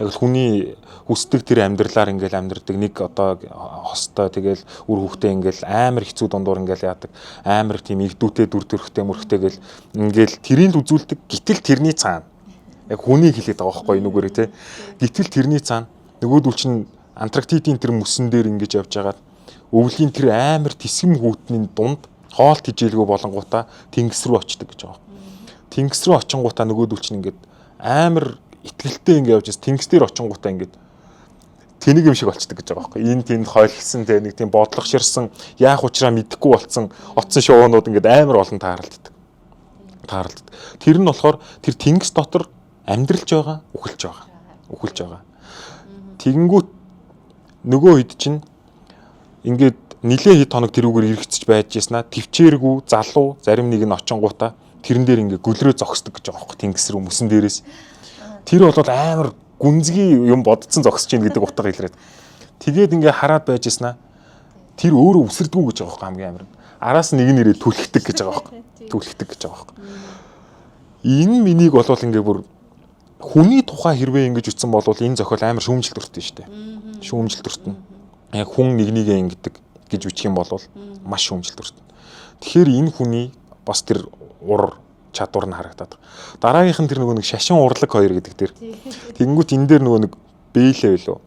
яг л хүний хүсдэг тэр амьдралаар ингээд амьдрдаг нэг одоо хостой тэгэл үр хөвгтэй ингээд амар хэцүү дундуур ингээд яадаг амар тийм игдүүтэй дүр төрхтэй мөрхтэй гэл ингээд тэрийг л үзүүлдэг. Гэтэл тэрний цаана яг хүнийг хэлээд байгаа байхгүй нүгээрээ те. Гэтэл тэрний цаана нөгөөдөл чинь Антарктидын тэр мөсөн дээр ингээд явж байгаад өвлийн тэр амар тисгэм хүүтний дунд хоолт хижээлгүй болонгуудаа тэнгис рүү очдөг гэж байгаа. Тэнгис рүү очингуудаа нөгөөдөл чинь ингээд амар итгэлтэй ингээд явж тэнгис дээр очингуудаа ингээд тэнийг юм шиг болчдөг гэж байгаа байхгүй. Энэ тэнд хойлсон те нэг тийм бодлогоширсан яах учраа мэдэхгүй болцсон оцсон шуунууд ингээд амар олон тааралддаг. Тэр нь болохоор тэр тэнгис дотор амьдралж байгаа, үхэлж байгаа. Тэгэнгүүт нөгөө хэд чинь ингээд нилээ хэд хоног тэрүүгээр эргэцэж байж яснаа төвчээргүй залуу зарим нэг нь очингуудаа тэрэн дээр ингээ гөлрөө зогсдог гэж байгаа байхгүй тэнгис рүү мөсөн дээрээс тэр бол амар гүнзгий юм бодцсон зогсож гин гэдэг утга илрээд тэгээд ингээ хараад байж яснаа тэр өөрөө үсэрдэггүй гэж байгаа байхгүй хамгийн амар араас нэг нэрээ түлхдэг гэж байгаа байхгүй энэ минийг бол ингээ бүр хүний тухай хэрвээ ингэж үтсэн бол энэ зохиол амар шүүмжлэлт өртөн шүү дээ шүүмжлэлт өртөн яг хүн нэгнийгээ ингэдэг гэж үчих юм бол маш шүүмжлэлт өртөн. Тэгэхээр энэ хүний бас тэр ур чадвар нь харагдаад. Дараагийнх нь тэр нөгөө нэг шашин урлаг хоёр гэдэг тэр. Тэгэнгүүт энэ дээр нөгөө нэг Бэйлэ билүү?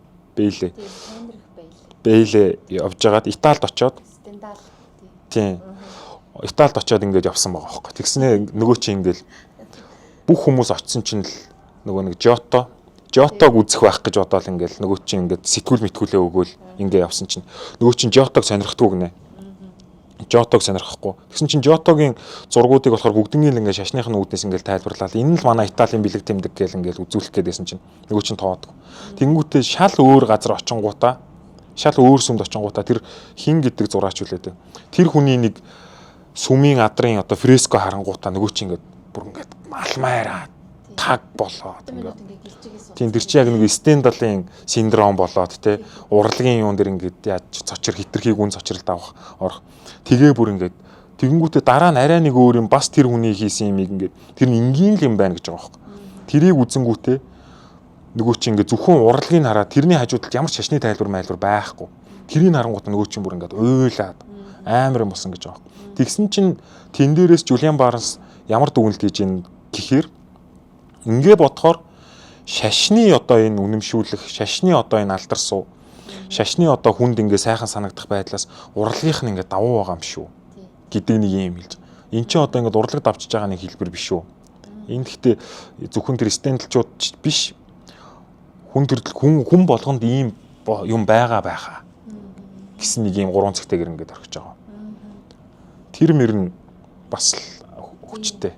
Бэйлэ явж байгаад Италид очоод тийм. Италид очоод ингэж явсан байгаа байхгүй. Тэгснээ нөгөө чинь ингээл бүх хүмүүс очисон чинь л нөгөө нэг Жотог үзэх байх гэж бодоол ингээл нөгөө чинь ингээд сэтгүүл мэтгүүлээ өгөөл ингээ явсан чинь нөгөө чинь Жотог сонирхдгүй гинэ. Жотог сонирхгүй. Тэгсэн чинь Жотогийн зургуудыг болохоор бүгднийг ингээ шашныхны үүднээс ингээл тайлбарлаад энэ л манай Италийн бэлэг тэмдэг гээл ингээл үзүүлэх гээдсэн чинь нөгөө чинь тоодог. Тэнгүүтээ шал өөр газар очингуудаа шал өөр сүмд очингуудаа тэр хин гэдэг зураач үлээдэг. Тэр хүний нэг сүмийн адрын одоо фреско харангуудаа нөгөө чинь ингээд бүр ингээд малмайраа таг болоод ингээд тийм тэр чи яг нэг Стендалын синдром болоод те урлагийн юун дээр ингээд яаж цочор хитрхийг үн цочролд авах орох тэгээ бүр ингээд тэгэнгүүтээ дараа нь арай нэг өөр юм бас тэр хүний хийсэн юмыг ингээд тэр нь энгийн л юм байна гэж байгаа байхгүй. Тэрийг үзэнгүүтээ нөгөө чи ингээд зөвхөн урлагийг хараад тэрний хажуудалд ямар ч шашны тайлбар байхгүй. Тэрийг харангуут нөгөө чи бүр ингээд уйлаад амар юм болсон гэж байгаа байхгүй. Тэгсэн чинь тэн дээрээс Жулиан Барнс ямар дүгнэлт хийж ийн гэхээр ингээ бодохоор шашны одоо энэ үнэмшүүлэх, шашны одоо энэ алдар суу, шашны одоо хүнд ингээ сайхан санагдах байдлаас урлагийнх нь ингээ давуу байгаа юм шүү гэдэг нэг юм хэлж. Энд чинь одоо ингээ урлаг давчиж байгаа нэг хэлбэр биш үү. Энд гэхдээ зөвхөн тэр стендалчууд биш хүн болгонд ийм юм байгаа гэсэн нэг юм 3 цагтайгэр ингээ орхиж байгаа. Тэр мөр нь бас хүчтэй.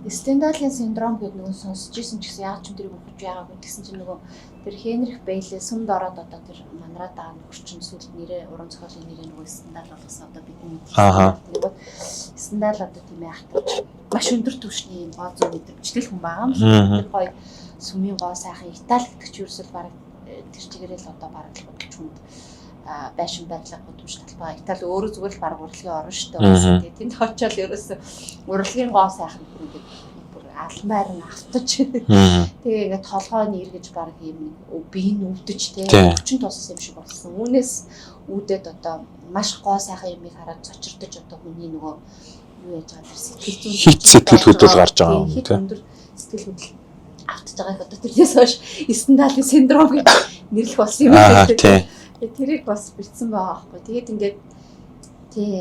Стендалийн синдром гэдэг нөгөө сонсож ирсэн ч гэсэн яг ч тэрийг өгч байгаагүй гэсэн чинь нөгөө тэр Хенрих Бэйлэ сүмд ороод одоо тэр манараа дагаа нөхөр чинь сүлд нэрээ уран зохиолын нэрээ нөгөө стендал болгосон одоо бидний нөгөө стендал одоо тийм яах маш өндөр түвшний гоо зүй мэдэрчтэл хүн байгаа юм шиг тэр гоё сүмийн гоо сайхан Итали гэдэг чинь ерөөсөл баг тэр чигээрэл одоо баг л хөдөлж хүнд байшин байдлаа гудамж талбай. Итали өөрөө зүгээр л баг урлагийн орн шүү дээ. Тэгээд тэнд очиод ерөөсөө урлагийн гоо сайхан ингээд бүр алмаар нь автаж. Тэгээ ингээд толгойн эргэж баг юм бие нь өвдөж те 30 туссан юм шиг болсон. Үүнээс үүдээд одоо маш гоо сайхан юмыг хараад цочирдож одоо хүний нөгөө юу яаж байгаа сэтгэл хөдлөл гарч байгаа юм тийм сэтгэл хөдлөл автаж байгааг одоо тэрнээс хойш Стендалын синдром гэж нэрлэх болсон юм байна. Тэгээ тэрийг бас бэлдсэн байгаа байхгүй. Тэгээд ингээд тий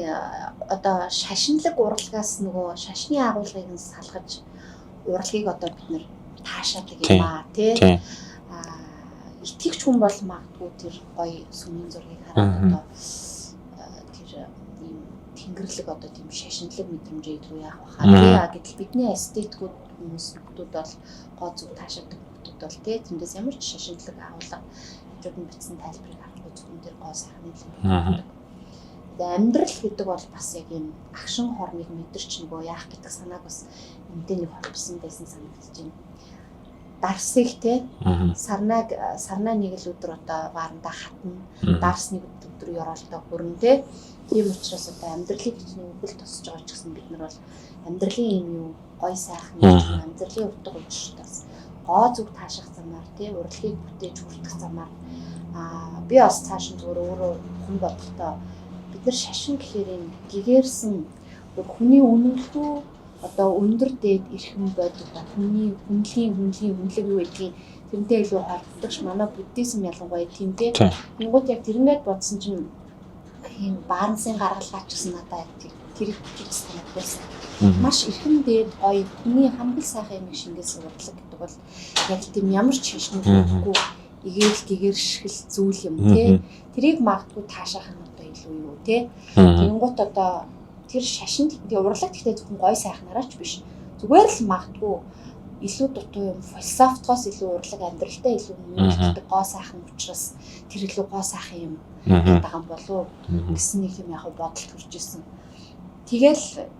одоо шашинлаг урлагаас нөгөө шашны агуулгыг нь салгаж урлагийг одоо бид нэр таашаадаг юм аа тий итгэвч хүн бол магадгүй тэр гоё сүмийн зургийг хараад одоо тэр ийм тэнгэрлэг одоо тийм шашинлаг мэдрэмжээ илүү яах баха. Гэтэл бидний эстетикүүд хүмүүсүүд бол гоо зүг таашаадаг хүмүүсүүд бол тий тэндээс ямар ч шашинлаг агуулга хажууд нь бичсэн тайлбарыг харахгүй зөвхөн тэр гоо сайхан юм. Тэгээ амьдрал гэдэг бол бас яг юм агшин хорныг мэдэрч нөгөө яах гэдэг санааг бас энэтэй нэг холбосон байсан санагдаж байна. Дарсыг те сарнаа нэг л өдөр одоо варанда хатна дарс нэг өдөр ёроолтой хүрнэ те тийм учраас одоо амьдралыг хичнээн үгэл тосч байгаа ч гэсэн бид нар бол амьдралын юм юу гой сайхан амьдралын утга учиртаас гоо зүг тааших замаар те урлагийг бүтээж хүртэх замаар би бас цааш нь зүгээр өөрөө хүн бодлоо бид нар шашин гэхээр юм гэгэрсэн хүний үнэлгүй одоо өндөр дээд эрхэм бодит хүний хүнлэг юу гэдгийг тэрнтэй илүү холбогдож манай буддизм ялангуяа тийм дээ. Тэнгууд яг тэрнгээд бодсон чинь ийм балансын гаргалгаа ч гэсэн надад тэр санагдсан. Маш эрхэм дээд гоё хүний хамгийн сайхан юм шингээс урдлаг гэдэг бол яг тийм ямар ч шашингүй гэгэршгэл зүйл юм тий. Тэрийг магадгүй таашаах нь одоо илүү юу тий. Тэнгууд одоо тэр шашинд уралдаг гэхдээ зөвхөн гой сайхнараач биш. Зүгээр л магадгүй илүү дутуу юм философтоос илүү урлаг амьдралтай илүү нөлөөлдөг гоо сайхан учраас тэр илүү гоо сайхан юм байгаа болов гэсэн нэг юм яг бодолд хүрч ирсэн. Тэгэл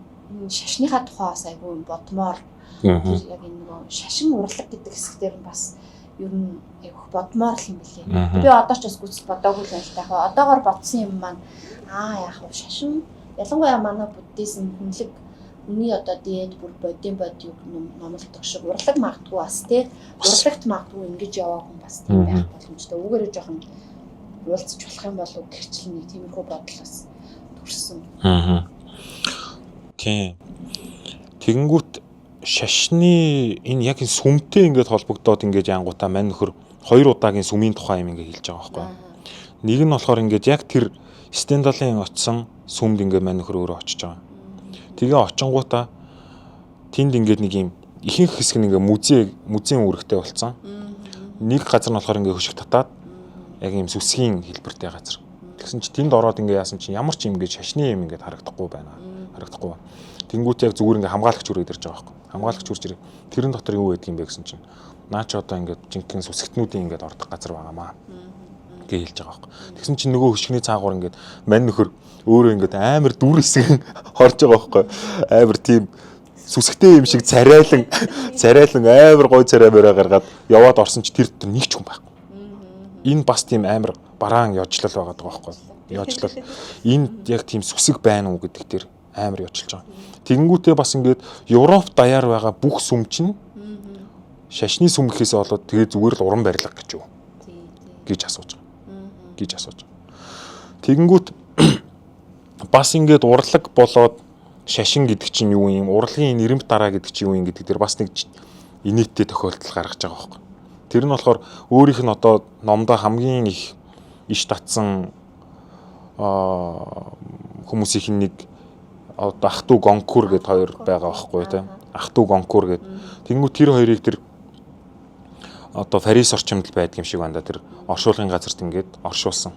шашныхаа тухай бас айгүй юм бодмоор яг энэ нөгөө шашин урлаг гэдэг хэсгээр нь бас ер нь айгүй бодмоор л юм билээ. Би одоо ч бас гүцэл бодоогүй л байна л та. Одоогоор бодсон юм маань яг шашин ялангуяа манай буддизм хүнлэг үний одоо дээд бүр бодийн бодийг номлодог шиг урлаг магадгүй бас тий урлагт магадгүй ингэж яваа хүн бас тийм байх боломжтой. Үүгээрээ жоохон уулзч болох юм болов гэрчлэн нэг тиймэрхүү бодол бас төрсөн. Тийм. Тэгэнгүүт шашны энэ яг энэ сүмтэй ингээд холбогдоод ингээд янгуудаа мань нөхөр 2 удаагийн сүмийн тухай юм ингээд хэлж байгаа байхгүй. Нэг нь болохоор ингээд яг тэр Стендалын очсон сүмд ингээд мань нөхөр өөрөө очиж байгаа. Тэгээ очингуудаа тэнд ингээд нэг юм ихэнх хэсэг нь ингээд музейн үүрэгтэй болсон. Нэг газар нь болохоор ингээд хөшиг татаад яг юм сүсгийн хэлбэртэй газар. Тэгсэн чи тэнд ороод ингээд яасан чи ямар ч юм ингээд шашны юм ингээд харагдахгүй байна. Харагдахгүй. Тэнгүүт яг зүгээр ингээд хамгаалагч үрээд ирж байгаа байхгүй. Хамгаалагч үрж ирээ. Тэрэн дотор юу байдг юм бэ гэсэн чинь наа чи одоо ингээд жинхэнэ сүсгтнүүдийн ингээд ордог газар байгаамаа. Гэж хэлж байгаа байхгүй. Тэгсэн чинь нөгөө хөшгний цаагуур ингээд мань нөхөр өөрөө ингээд амар дүр хэсэг хорж байгаа байхгүй. Амар тийм сүсгтэй юм шиг царайлан амар гой царай мөрөө гаргаад яваад орсон чи тэр дотор нэг ч хүн байхгүй. Энэ бас тийм амар бараан ёжлол байгаа байхгүй. Ёжлол. Энд яг тийм сүсэг байна уу гэдэг тэр амар ёжлж байгаа. Тэгэнгүүтээ бас ингээд Европ даяар байгаа бүх сүм чинь шашны сүм гэхээс болоод тэгээ зүгээр л уран барилга гэж юу гэж асууж байгаа. Тэгэнгүүт бас ингээд урлаг болоод шашин гэдэг чинь юу юм? Урлагийн нэрмт дараа гэдэг чинь юу юм гэдэг тэр бас нэг инээдтэй тохиолдол гаргаж байгаа байхгүй. Тэр нь болохоор өөрийнх нь одоо номдоо хамгийн их иш татсан хүмүүсийн нэг ах トゥ гонкур гэдэг хоёр байгаа байхгүй тий. Ах トゥ гонкур гэдэг. Тэнгүү тэр хоёрыг тэр одоо Парис орчимд байдаг юм шиг байна да тэр оршуулгын газарт ингээд оршуулсан.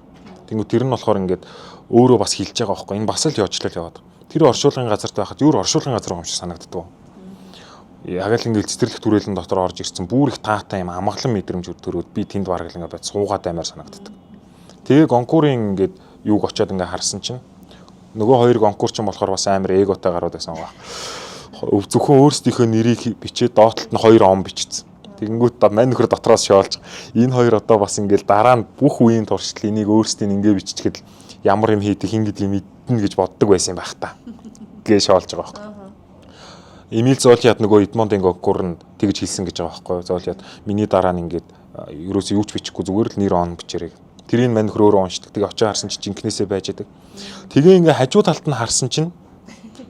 Тэнгүү тэр нь болохоор ингээд өөрөө бас хилж байгаа байхгүй. Энэ бас л явжлал яваад. Тэр оршуулгын газарт байхад юу оршуулгын газар юм шиг санагддаг. Яг л ингээд цэцэрлэг түрээлэн дотор орж ирсэн бүр их таатай юм амгалан мэдрэмж төрөөд би тэнд бараг л ингээд суугаад аймаар санагддаг. Тэгээ гонкурын ингээд юуг очиод ингээд харсан чинь нөгөө хоёр гонкур ч юм болохоор бас амар эготой гарууд байсан байгаа. Зөвхөн өөрсдийнхөө нэрийг бичээд доотлолт нь 2 он бичсэн. Тэгэнгүүт мань нөхөр дотроос шоолж энэ хоёр одоо бас ингээл дараа нь бүх үеийн туршдал энийг өөрсдийн ингээ биччихэд ямар юм хийдэг хин гэдгийг мэднэ гэж боддог байсан юм байх та. Гэж шоолж байгаа байхгүй. Эмил Золиад нөгөө Эдмондын Гонкур нь тэгж хэлсэн гэж байгаа байхгүй. Золиад миний дараа нь ингээд ерөөсөө юу ч бичихгүй зүгээр л нэр он бичээрэй. Тэрийг мань нөхөр өөрөө уншдаг. Тэгээ очиж харсан чинь жинкнээсээ байж байдаг. Тэгээ ингээ хажуу талд нь харсан чинь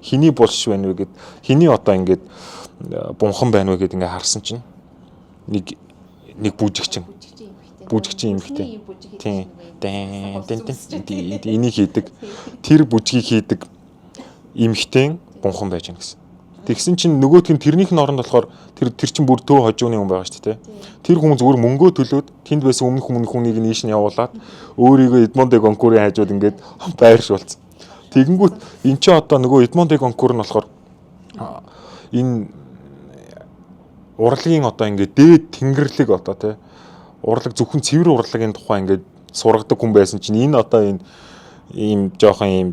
хиний булш байна вэ гэд хиний одоо ингээд бунхан байна вэ гэд ингээ харсан чинь нэг бүжигчин эмхтэй. Тийм. Энийг хийдэг. Тэр бүжгийг хийдэг эмхтэй бунхан байж гэнэ гэсэн. Тэгсэн чинь нөгөөтг нь тэрнийх нь оронд болохоор тэр чинь бүр төө хожууны хүн байгаа шүү дээ. Тэр хүн зүгээр мөнгөө төлөөд тэнд байсан өмнөх хүнийг нээш нь явуулаад өөрийгөө Эдмондын Гонкурын хажууд ингээд байршуулсан. Тэгэнгүүт эн чинь одоо нөгөө Эдмондын Гонкур нь болохоор энэ урлагийн одоо ингээд дээд тэнгэрлэг одоо тий урлаг зөвхөн цэвэр урлагийн тухай ингээд сургадаг хүн байсан чинь энэ одоо энэ ийм жоохон ийм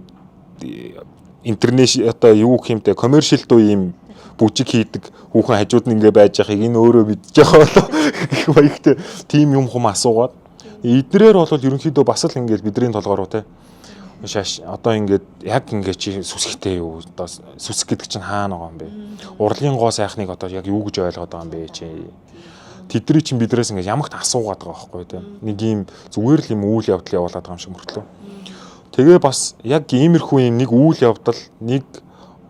интернэш одоо юу гэх юмтэй коммершил дуу ийм бүжиг хийдэг хүүхэн хажууд нь ингээ байж байгааг энэ өөрөө мэдж байгаа болоо гэх маягтай тийм юм хүм асуугаад эднэрээр бол ерөнхийдөө бас л ингээд бидний толгоор уу те шаш одоо ингээд яг ингээ чи сүсгтэй юу одоо сүсг гэдэг чинь хаана байгаа юм бэ урлагийн гоо сайхныг одоо яг юу гэж ойлгоод байгаа юм бэ чи тэдний чинь бидрээс ингээ ямагт асуугаад байгаа байхгүй те нэг юм зүгээр л юм үйл явдал явуулаад байгаа юм шиг мөртлөө. Тэгээ бас яг иймэрхүү юм нэг үйл явдал нэг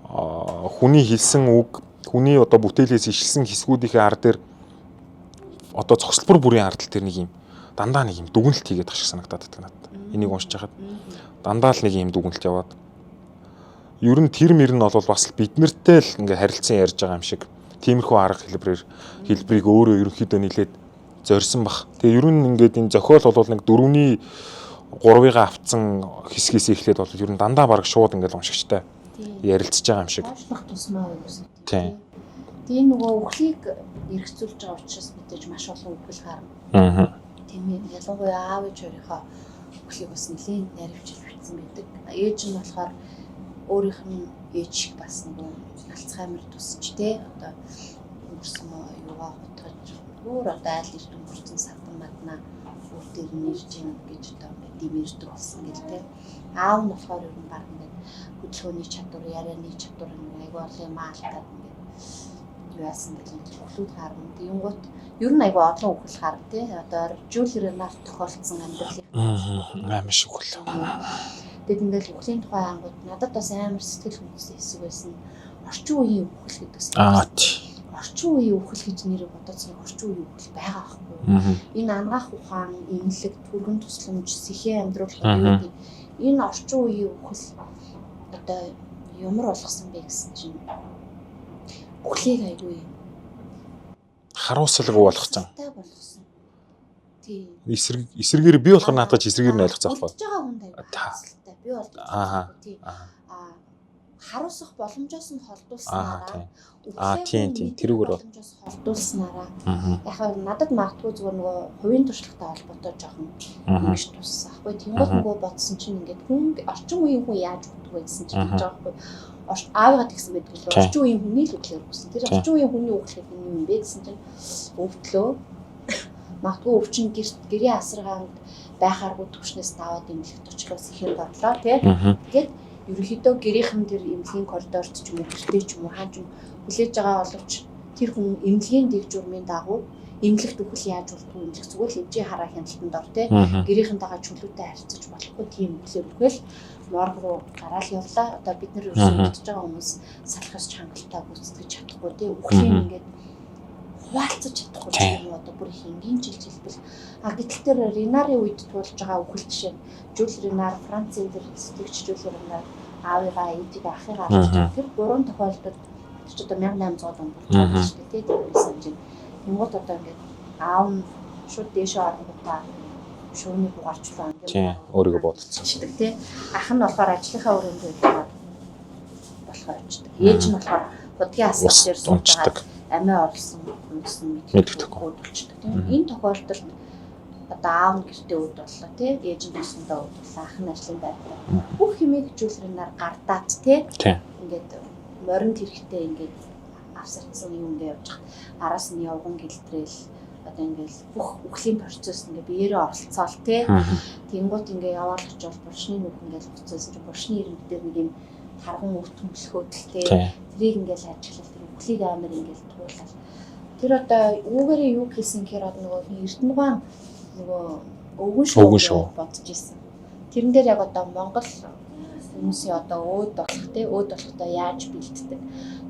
хүний хэлсэн үг хүний одоо бүтээлээс ишилсэн хэсгүүдийн ар дээр одоо цогцлбор бүрийн ардтал дээр нэг юм дандаа нэг юм дүгнэлт хийгээд тах шиг санагдаад байна надад. Энийг уншиж хахад дандаа л нэг юм дүгнэлт яваад. Ер нь тэр мөр нь бол бас бид нартэй л ингээ харилцан ярьж байгаа юм шиг тиймэрхүү арга хэлбэрийг өөрөө ерөнхийдөө нэлээд зорьсон бах. Тэгээ ер нь ингээд энэ зохиол бол нэг 3-ыгаа авцсан хэсгээс эхлээд бол ер нь дандаа баг шууд ингээд уншигчтай ярилцж байгаа юм шиг. Аашлах тусмаа юм. Тийм. Тэгээ нөгөө үхлийг эргцүүлж байгаа учраас мэдээж маш олон үхэл гарна. Аа. Тийм ээ. Ялангуяа аав ээж хоёрынхоо үхлийг бас нэлийн наривчилж бичсэн байдаг. Ээж нь болохоор өөрийнх нь ээж шиг бас нөгөө Альцгеймер тусч те одоо өнгөрсөн юугаа утгаж өөр одоо айл эрт өнгөрсөн садан маднаа дээр нэрж юм гэж одоо димэрдэг болсон гэл те. Аав нь болохоор ер нь баг ингээд хөдөлгөөний чадвар, ярианы чадвар айгүй олон маалтаад ингээд юу яасан гэж хөдлүүд харна. Тэнгуут ер нь айгүй олон үхэл харна те. Одоо Жюль Ренарт тохиолдсон амьдралын амар шиг үхэл. Тэгэд ингээд үхлийн тухай ангууд надад бас амар сэтгэл хөдлөсөн хэсэг байсан. Орчин үеийн үхэл гэдэг зүйл. Орчин үеийн үхэл гэж нэрийг бодоцсон орчин үеийн үхэл байгаа байхгүй. Энэ ангаах ухаан, имлэг, түргэн тусламж, сэхээ амьдруулах гэдэг энэ орчин үеийн үхэл одоо ямар болгосон бэ гэсэн чинь үхлийг айгүй харуулсалгүй болгоцсон. Тийм. Эсрэгээр би болохоор наадаж эсрэгээр нь ойлгоцсон байхгүй. Болж байгаа хүнд айгүй хаалттай. Би бол тийм. Харуулсах боломжоос нь холдуулснараа тийм тэрүүгээр боломжоос холдуулснараа яг надад магадгүй зүгээр нөгөө хувийн туршлагатай холбоотой жоохон ингэж туссан аахгүй тэнгуут нөгөө бодсон чинь ингээд хүн орчин үеийн хүн яаж өгдөг вэ гэсэн чинь гэж байгаа байхгүй аавыгаа тэгсэн байдаг л орчин үеийн хүний л үгээр өгсөн тэр орчин үеийн хүний үгээр юм бэ гэсэн чинь өвдлөө магадгүй өвчин гэрийн асаргаанд байхааргүй төвчнээс даваад имлэгт очлоос ихэнд орлоо тэгээд ерөнхийдөө гэрийнхэн тэр эмнэлгийн коридорт ч юм уу гэртээ ч юм уу хааж хүлээж байгаа боловч тэр хүн эмнэлгийн дэг журмын дагуу эмнэлэгт үхэл яаж болдгоо эмнэлэг зүгээр л эвжээ хараа хяналтанд ор те гэрийнхэнтэйгээ чөлөөтэй харьцаж болохгүй тийм үхлээр үхэл морг руу гараал явлаа одоо бид нар өрсөлдөж байгаа хүмүүс салхаас чангалтай гүйцэтгэж чадахгүй те үхлийн ингээд хуваалцаж чадахгүй юм одоо бүр их энгийн жилбэл гэтэл тэр Ренарын үед туулж байгаа үхэл жишээ Жюль Ренар Францын дээр сэтгэгч Жюль Ренар аавыгаа эдийг ахыгаа авч тэр гурван тохиолдолд ч одоо 1800 он болж байгаа шүү дээ тийм чинь тэнгууд одоо ингээд аав нь шууд дээшээ оронгуудаа шүүний бугаарчлаа ингээд өөрийгөө бодцсон тийм ах нь болохоор ажлынхаа өрөөнд байдаг болохоор очдөг ээж нь болохоор будгийн асар дээр суудаг амиа орлсон хүнсэн мэддэхгүй болчихдог тийм энэ тохиолдолд одоо аав нь гэртээ үүд боллоо тий ээж нь тусандаа үүд боллоо ах нь ажлын байрлал бүх хэмээг Жюль Ренар гардаад тий ингээд морин тэрэгтэй ингээд авсарцсан юм ингээд явж байгаа. Араас нь явган гэлтрээл одоо ингээд бүх үхлийн процесс ингээд биеэрээ оролцоол тий. Тэнгууд ингээд яваал очивол буршны нүх ингээд уцсан чинь буршны ирэмд дээр нэг юм харган өвт хөмлөхөөдөлтэй тэрийг ингээд ажиглал тэр үхлийг амар ингээд туулаад тэр одоо үүгээрээ юу хийсэн гэхээр одоо нөгөө Эрдэнэгаан нөгөө өвгөн шоу бодож исэн. Тэрэн дээр яг одоо Монгол хүмүүсийн одоо өөд болохтой яаж бэлддэг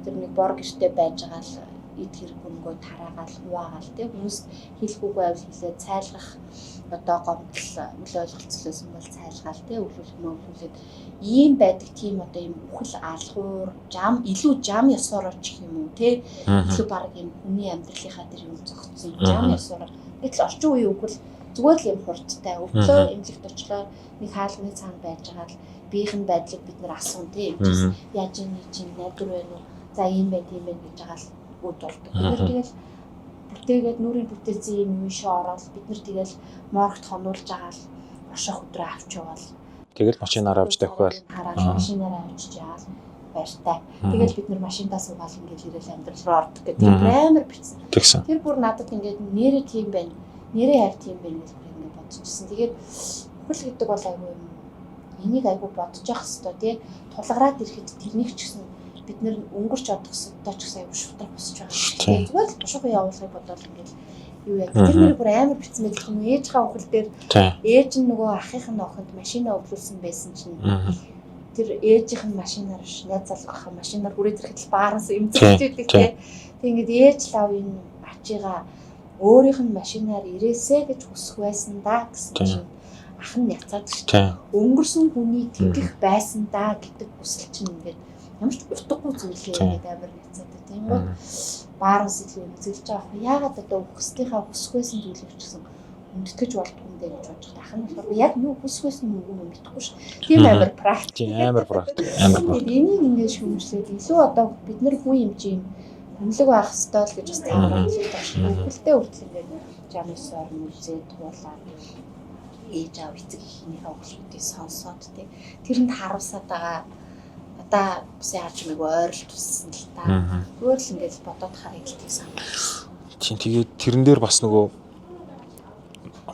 тэр нэг бор гэртээ байж байгаа л эд хэрэг өнгөө тараагаал хуваагаал тий хүмүүс хэлэхгүйгүй авал хэлээ цайлгах одоо гомдол үл ойлголцолоос юм бол цайлгаал тий өвлүүлээд ийм байдаг тийм одоо ийм үхэл алгуур илүү жам ёсоор ч юм уу тий илүү баг ийм хүний амьдралынхаа тэр юм зогцсон жам ёсоор гэтэл орчин үеийн үхэл зүгээр л юм хурдтай өвлөө эмнэлэгт очлоо нэг хаалганы цаана байж байгаа л биеийн байдлыг бид нар асуун тий юм чинь яаж ийм найдвар байна уу за ийм байт юм байна гэж байгаа л үд болдог. Бид нар тэгэл бүтээгээд нүрийн бүтээсэн юм ийшээ ороод бид нар тэгэл моргт хонуулж байгаа л орших өдрөө авч явал тэгэл машинаараа авч тавьвал хараад машинаараа авчиж явал баяртай. Тэгэл бид нар машинтаа суугаал ингээд ирээл амьдрал руу ордог гэдэг амар бичсэн. Тэр бүр надад ингээд нэрээ тийм байна. Нэрээ яг тийм байна гэж ингээд бодчихсон. Тэгээд хөл гэдэг бол айгүй юм. Энийг айгүй бодож явах хэрэгтэй тий. Тулгараад ирэхэд тэрнийг ч гэсэн бид нэр өнгөрч одох судаа ч гэсэн аюул шудраг босч байгаа. Зүгээр л бушуухан явуулахыг бодоод ингээд юу яа. Тэр нэр бүр амар битсэн мэт юм ээжийнхаа өхөл дээр ээж нь нөгөө ахынх нь охинд машинаа өвлүүлсэн байсан чинь тэр ээжийнх нь машинаар найз залгахаа машинаар хүрээд ирэхэд л баараас эмзэгч байдаг тий. Тэг ингээд ээж лав энэ ачигаа өөрийнх нь машинаар ирээсэ гэж хүсэх байсан да гэсэн чинь ах нь яцаад шүү. Өнгөрсөн хүний тэтгэх байсан да гэдэг хүсэл чинь ингээд ямар ч утгагүй зүйлээ гэдэг амар хэцээтэй. Тэнгууд баараас илүү эмзэглэж байгаа юм. Яагаад одоо хүслийнхаа хүсэхгүйсэн зүйлийг ч гэсэн үндэтгэж болдгоо юм дээ гэж бодож байгаа. Ах нь болохоор яг юу хүсэхгүйсэн юм мэдэхгүй ш. Тийм амар практик. Энийг ингээд шүүмжлээд илүү одоо бид нар хүн юм чи хүнлэг байх ёстой л гэж бас таарах хэлж байна. Хөлтэй хүртэл ингээд жамсаар мүзээ туулаад ээж аав эцэг эхийнхээ өглөөдөө сонсоод тэрэнд харуулсаад байгаа одоо бас яаж мэг ойролт туссан л та. Зүгээр л ингээд бодоод харъя гэлтийг санаа. Тийм тэгээд тэрэн дээр бас нөгөө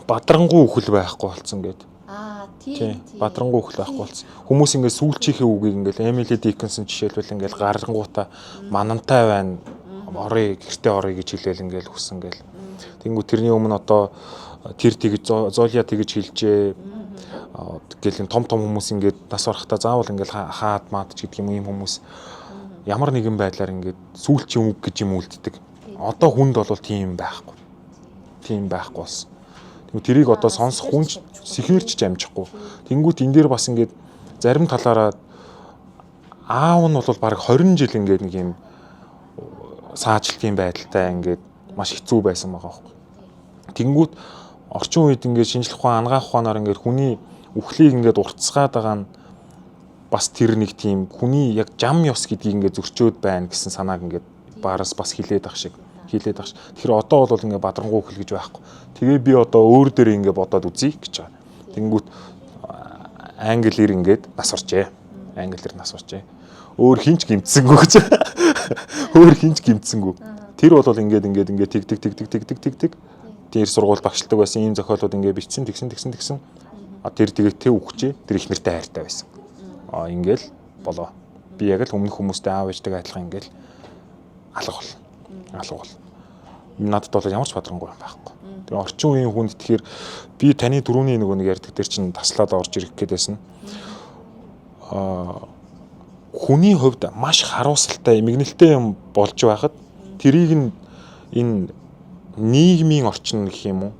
бадрангуй үхэл байхгүй болсон гэдэг. Тийм. Бадрангуй үхэл байхгүй болсон. Хүмүүс ингээд сүүлчийнхээ үгийг ингээд Эмили Диккенсон жишээлбэл ингээд гарангуудаа манантай байна. Орой гэртээ орё гэж хэлээл ингээд хүсэн гээл. Тэнгүү тэрний өмнө одоо тэр тэгж зоолиа тэгж хэлжээ. Гэл том хүмүүс ингээд нас барахтаа заавал ингээд хаад маад ч гэдэг юм ийм хүмүүс ямар нэгэн байдлаар ингээд сүүлчийн үг гэж юм үлддэг. Одоо хүнд бол тийм байхгүй. Тийм байхгүй болсон. Тэрийг одоо сонсох хүн сэхэрч амжихгүй. Тэнгүүт энэ дээр бас ингээд зарим талаараа аав нь бол бараг 20 жил ингээд нэг юм саачлтын байдалтай ингээд маш хэцүү байсан байгаа байхгүй. Тэнгүүт орчин үед ингээд шинжлэх ухаан, анагаах ухаанаар ингээд хүний үхлийг ингээд уртсгаад байгаа нь бас тэр нэг тийм хүний яг жам ёс гэдгийг ингээд зөрчөөд байна гэсэн санааг ингээд баараас бас хилээд ах шиг. Тэгэхээр одоо бол ингээд бадрангуй үхэл гэж байхгүй. Тэгээ би одоо өөр дээр ингээд бодоод үзье гэж байгаа. Тэнгүүт англиэр ингээд нас орчээ. Өөр хинч гимцсэнгүү гэж. Тэр бол ингээд тэгдэг. Тэр сургууль багшилдаг байсан ийм зохиолууд ингээд бичсэн. Тэр тэгээд тэг үхчээ. Тэр их нэртэй хайртай байсан. Ингээл болоо. Би яг л өмнөх хүмүүстэй аав ээжтэйг адилхан ингээл алга бол. Надад бол ямар ч бадрангуй юм байхгүй. Тэгээ орчин үеийн хүнд тэгэхээр би таны дөрөвний нэг ярьдаг дээр чинь таслаад орж ирэх гээдсэн. Хүний хувьд маш харуулсалтай, мэгнэлтэй юм болж байхад тэрийг энэ нийгмийн орчин гэх юм уу?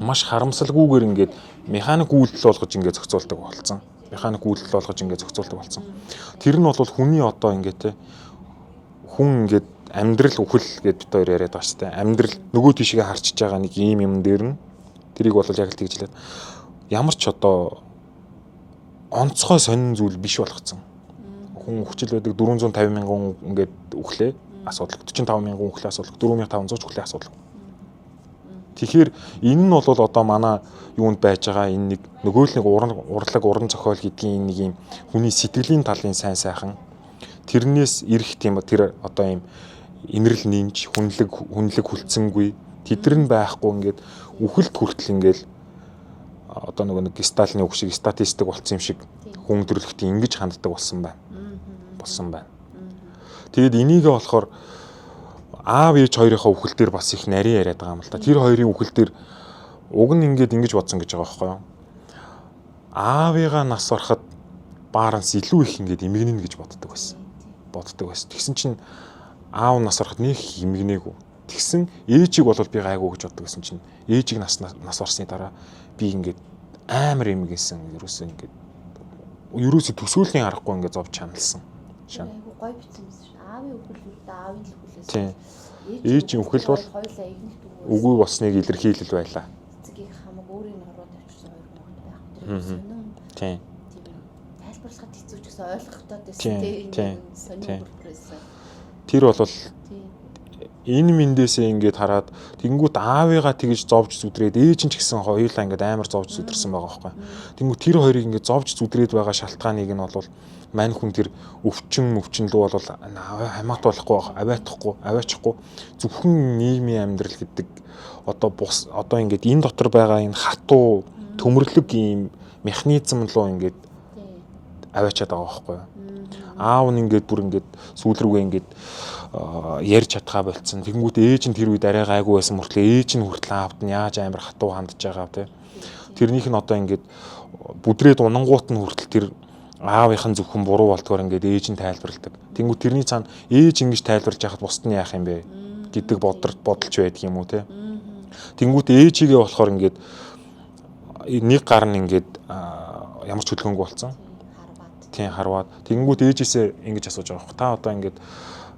Маш харамсалгүйгээр ингээд механик үйлдэл болгож ингээд зохицуулдаг болсон. Тэр нь бол хүний одоо ингээд хүн ингээд амьдрал үхэл гэдээ бид хоёр яриад байгаа шүү дээ. Амьдрал нөгөө тийшээ харчиж байгаа нэг ийм юм дээр нь тэрийг бол яг л тэгж хэлээд ямар ч одоо онцгой сонин зүйл биш болгоцсон. Хүн хүчил байдаг 450 мянган ингээд үхлээ асуудал, 45 мянган үхлээ асуудал, 4500 үхлээ асуудал. Тэгэхээр энэ нь бол одоо манай юунд байж байгаа энэ нэг нөгөө л нэг уран зохиол гэдгийн нэг юм хүний сэтгэлийн талын сайн сайхан тэрнээс ирэх тийм тэр одоо юм инэрл нинж хүнлэг хүлцэнгүй тэдэр нь байхгүй ингээд үхэлд хүртэл ингээд одоо нэг Сталины үг шиг статистик болсон юм шиг хүн төрлөختөө ингэж ханддаг болсон байна. Тэгээд энийгээ болохоор аав ээж хоёрынхаа үхэл дээр бас их нарийн яриад байгаа юм л да. Тэр хоёрын үхэл дээр уг нь ингэж бодсон гэж байгаа байхгүй юу? Аавыгаа нас ороход бааранс илүү их ингэж эмгэнэ гэж боддог байсан. Тэгсэн чинь аав нас ороход нэг эмгэнээгүй. Тэгсэн ээжийг бол би гайгүй гэж боддог гэсэн чинь ээжийг нас орсны дараа би ингэж амар эмгэнсэн ерөөсөө төсөөллийн аргагүй ингэж зовж чаналсан. Гой бичсэн юм шүү. Аавын үхэл аавын л үхэлээс. Тийм. Ээжийн үхэл бол хоёулаа игнэт үгүй болсныг илэрхийлэл байлаа. Эцгийг хамаг өөрийн ороод авчихсан хоёр хүүхэд байх. Тийм. Тайлбарлахад хэцүү ч гэсэн ойлгохдод байсан тийм сонир бүрээс. Тэр бол энэ мэндээсээ ингээд хараад тэнгуут аавыгаа тэгж зовж зүдрээд ээж нь ч гэсэн хоёулаа ингээд амар зовж зүдэрсэн байгаа байхгүй. Тэнгуут тэр хоёрыг ингээд зовж зүдрээд байгаа шалтгааныг нь бол мань хүн тэр өвчин лүү бол хамаатуулахгүй аваачихгүй зөвхөн нийгмийн амьдрал гэдэг одоо ингээд энэ дотор байгаа энэ хатуу төмөрлөг ийм механизм руу ингээд аваачаад байгаа байхгүй. Аав нь ингээд бүр ингээд сүүл рүүгээ ингээд ярьж чадхаа болцсон. Тэгэнгүүт ээж нь тэр үед арай гайгүй байсан мөртлөө ээж нь хүртэл аавд нь яаж амар хатуу хандж байгаа тий. Тэрнийх нь одоо ингээд бүдрээд унангуут нь хүртэл тэр аавынхан зөвхөн буруу болдгоор ингээд ээж нь тайлбарладаг. Тэнгүү тэрний цаана ээж ингэж тайлбарлаж яхад бусд нь яах юм бэ гэдэг бодолч байдаг юм уу те. Тэнгүүт ээжигээ болохоор ингээд нэг гар нь ингээд ямар ч хөдөлгөөнгүй болсон. Тийм харваад. Тэнгүүт ээжээсээ ингэж асууж байгаа. Та одоо ингээд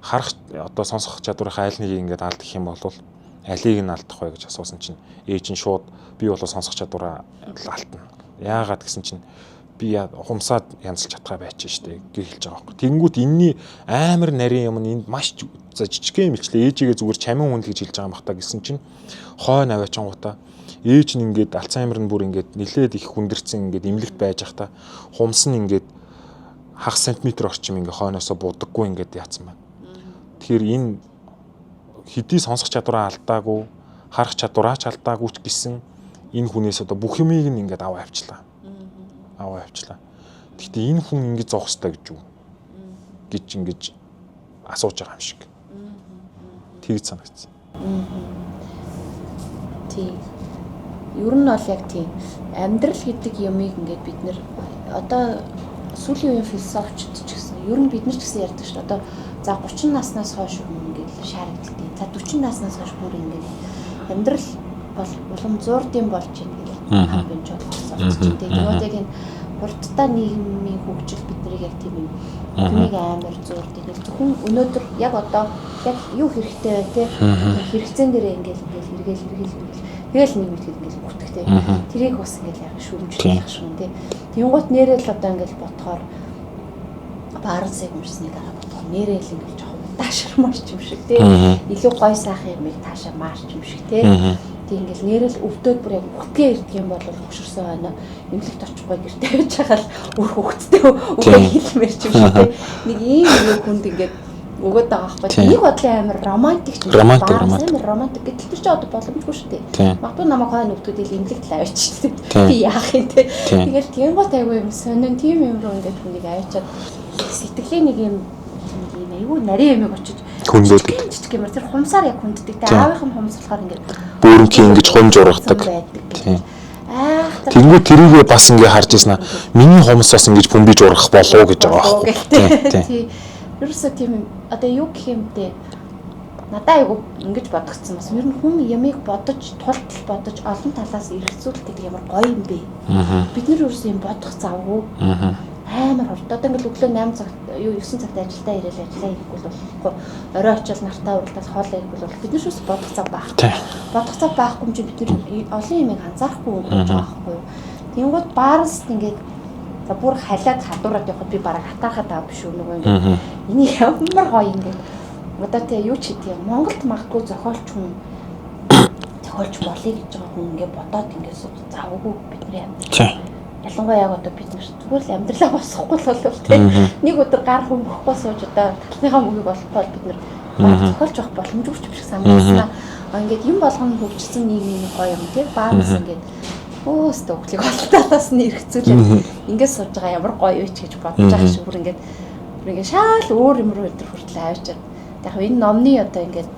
харах одоо сонсох чадварынхаа аль нэгийг ингээд алдах юм бол алийг нь алдах вэ гэж асуусан чинь ээж нь шууд би бол сонсох чадвараа алдна. Яагаад гэсэн чинь би хумсаад янзлж чадхаа байчих штэ гэж хэлж байгаа байхгүй. Тэнгүүт энэний амар нарийн юм нь энд маш жижигхэн юм лээ. Ээжигээ зүгээр чамин хүн л гэж хэлж байгаа юм бах та гэсэн чинь хойно аваачингуудаа ээж нь ингээд Альцгеймер нь бүр ингээд нилээд их хүндэрсэн ингээд эмнэлэгт байж хата хумс нь ингээд хагас сантиметр орчим ингээд хойноосоо будаггүй ингээд яатсан байна. Тэгэхээр энэ хэдий сонсох чадвараа алдаагүй, харах чадвараа ч алдаагүй ч гэсэн энэ хүнээс одоо бүх юмыг нь ингээд аваа авчлаа. Гэхдээ энэ хүн ингэж зовх ёстой гэж юу? гэж ингэж асууж байгаа юм шиг. Тэгж санагдсан. Тийм. Ер нь бол яг тийм. Амьдрал гэдэг юмыг ингээд бид нэр одоо сүүлийн үеийн философичд ч гэсэн ер нь бид нар ч гэсэн ярьдаг шүү. Одоо за 30 наснаас хойш ингээд шаардлага. За 40 наснаас хойш бүр ингээд амьдрал бол улам зурдын болж байна гэх хамгийн чухал философич. Тэгээд яг энэ хурдтай нийгмийн хөгжил биднийг яг тийм юм. Түүнийг амар зурд. Тэгэл зөвхөн өнөөдөр яг одоо яг юу хэрэгтэй вэ те хэрэгцээн дээр ингээд хэрэгэл тэгэл нэг мэд ингээд бүтгэхтэй. Тэрийг бас ингээд яг шүүмжлэх шүүн те. Тэнгуут нэрэл одоо ингээд ботхоор баарсыг өмснийг дараа ботхоор нэрэл ингээд жоохон таашармаарч юм шиг те. Илүү гой сайхан юм таашаамаарч юм шиг те. Тэг ингээл нэрэл өвдөд бүр яг үхгээ ирдэг юм бол хөшөрсөн байна. Эмнэлэгт очихгүй гэртээ байж байгаа л өөр хөвгттэй үгээ хэлмээр ч юм шиг те. Нэг ийм нэг хүнд ингээд өгөөд байгаа байхгүй. Нэг бодлын амар романтик ч юм. Романтик гэдэг чинь одоо боломжгүй шүү дээ. Магадгүй намайг хойно өвдөлтөд эмнэлэгт л аваачихсан. Би яах юм те. Тэгэл тэнгуут айгүй юм сонин тийм юм руу ингээд хүнийг аваачаад сэтгэлийн нэг юм айгүй нарийн юмыг очиж хүндэлдэг. Жижиг юм тэр хумсаар яг хүнддэг. Тэ аавынх нь хумс болохоор ингээд бүрэнхий ингэж хунж ургадаг. Тийм. Тэнгүү тэрийгээ бас ингэ харж ийснэ. Миний хумс бас ингэж бөмбөж ургах болов гэж байгаа байхгүй. Тийм. Ерөөсөө тийм одоо юу гэх юм бэ? Надаа айгу ингэж бодогдсон бас ер нь хүн ямиг бодож тултал бодож олон талаас эргэлзүүлэх гэдэг ямар гоё юм бэ? Бид нар ерөөсөө юм бодох завгүй. Амар хурд. Одоо ингээл өглөө 8 цагт 9 цагт ажилдаа ирээл ажиллаа хийхгүй болохгүй. Орой очил нартаа уралдаад хоол хийхгүй бол бид нар шүүс бодох зав байхгүй. Бодох зав байхгүй юм чи бид нар олон юмыг анзаарахгүй гэж байгаа байхгүй. Тэнгууд баарс ингээд за бүр халиад хадуураад явахад би бараг хатаахад аа биш үү нөгөө ингээд энийг ямар гоё ингээд одоо тэ юу ч хийдэг юм. Монголд магадгүй зохиолч хүн зохиолч болъё гэж байгаа хүн ингээд бодоод ингээд завгүй бидний амьдрал. Ялангуяа яг одоо бид нар зүгээр л амьдралаа босгохгүй л болов тийм нэг өдөр гар хөмбөхгүй сууж одоо талныхаа мөгийг болохгүй бид нар зохиолч байх боломжгүй ч биш санагдсан. Ингээд юм болгоно хөгжсөн нийгмийн гоё юм тий. Баанс ингээд өөстө өглөг болтоос нь эргэцүүлээд ингээд сууж байгаа ямар гоё вэ гэж бодож байгаа шиг бүр ингээд шал өөр юм руу өдр хүртэл авчиад. Яг энэ номны одоо ингээд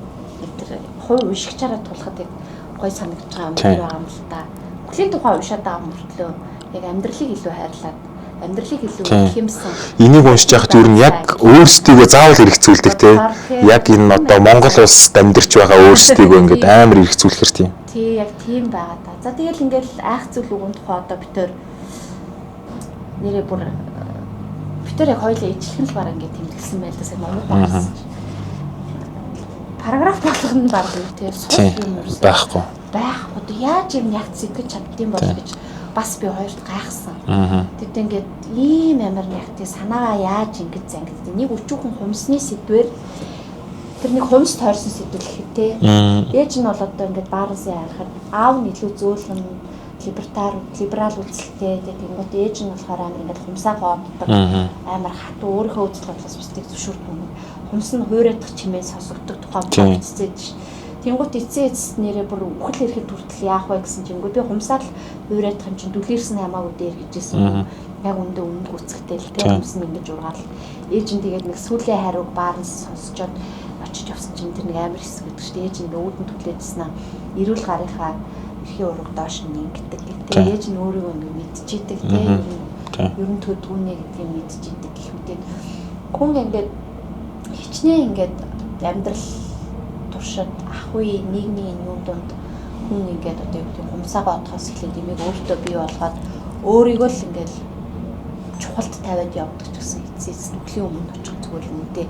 тэр хувь уншигч хараад тулахад гоё санагдаж байгаа юм байна л да. Бүхлийн тухай уншаад байгаа мөртлөө яг амьдралыг илүү хайрлаад амьдралыг илүү хэмсэн. Энийг уншиж байхад ер нь яг өөрсдийгөө заавал хэрэгцүүлдэг те. Яг энэ одоо Монгол улсад амьдарч байгаа өөрсдийгөө ингээд амар хэрэгцүүлэхэр тийм. Тий, яг тийм байгаа та. За тэгэл ингээд айх зүйл үгэн тухай одоо битээр нэрээ бүр битээр яг хоёлаа ижлэхэн л бараг ингээд тэмдэглэсэн байл да сая Монгол байгаас. Параграф болгоно баг юм тий. Байхгүй. Одоо яаж юм яг зэтгэж чаддсан бол гэж бас би хоёрт гайхсан. Тэгтээ ингээд ийм амар ягтыг санаагаа яаж ингэж зангиддаг. Нэг өчүүхэн хумсны сэдвэр тэр нэг хумс тойрсон сэдвэр гэхэд те. Ээж нь бол одоо ингээд баарансын харахад аав нь илүү зөөлхөн либерал үзэлтэй тэгэнгүүт ээж нь болохоор амар ингээд хумсаа гооддаг. Амар хатуу өөрийнхөө үзэл бодлоос бусдыг зөвшөөрдөг. Хумс нь хуурайдах чимээ сонсогддог тухай бодцээж. Тэнгуут эцээс нэрээ бүр үхэл ирэхэд хүртэл яах вэ гэсэн чинь би хумсаар л хуурайдах юм чинь дүлэрсэн хамаагүй дээр гэжсэн. Яг үндэ өмнө гүцэхтэй л тийм хумс нь ингэж ургаал. Ээж нь тэгээд нэг сүлийн хариуг бааранс сонсчоод очиж явсан чинь тэр нэг амар хэсэг гэдэг чинь ээж нь өөдөн түлээжсэн аа. Ирүүл гарынхаа эрхийн ураг доош нь ингэдэг гэдэг. Ээж нь өөрийгөө ингэ мэдчихийдэг тийм. Ер нь төдгүүнэ гэдгийг мэдчихийдэг гэх мэт. Хүн ингээд хичнээн ингээд амьдрал туршид ах үе нийгмийн юм донд хүн ингээд одоо юу гэдэг хумсаага отохоос эхлээд имийг өөртөө бий болгоод өөрийгөө л ингээд чухалд тавиад явдаг ч гэсэн эцэс нүклийн өмнө очих зүгээр л үнэтэй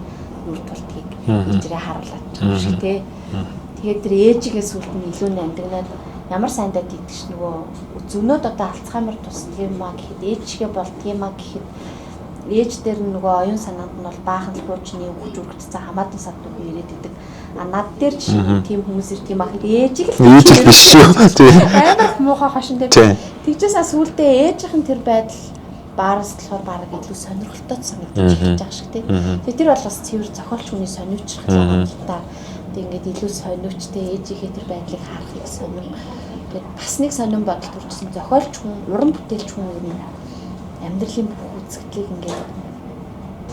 үр тултгийг ээжрээ харуулад байгаа шиг тий. Тэгээд тэр ээжигээ сүлд нь илүү нандинаад ямар сайндаа дийдэж нөгөө зөнөөд одоо Альцгеймер тусдаг юм аа гэхэд ээжигээ болдго юм аа гэхэд ээж дээр нөгөө оюун санаанд нь бол баахан л хуучны өгч үргэлжсэн хамаатан савд үг ирээд идэг. Над дээр ч тийм хүмүүс ирдэг юм аа гэхэд ээжиг л биш шүү. Тийм. Амар муухай хашин дээр. Тэгжээсаа сүултээ ээжийнхэн тэр байдал баараас болохоор бараг илүү сонирхолтой санагдаж эхэлж байгаа шиг тийм. Тэгээ тэр бол бас цэвэр зохиолч хүний сониучрах юм л та. Тэг ингээд илүү сониучтэй ээжийнхээ тэр байдлыг харахыг сонирм. Тэгээд бас нэг сонирн бодол төрчихсөн зохиолч хүн, уран бүтээлч хүн юм амьдралын бүх үзэгдлийг ингээд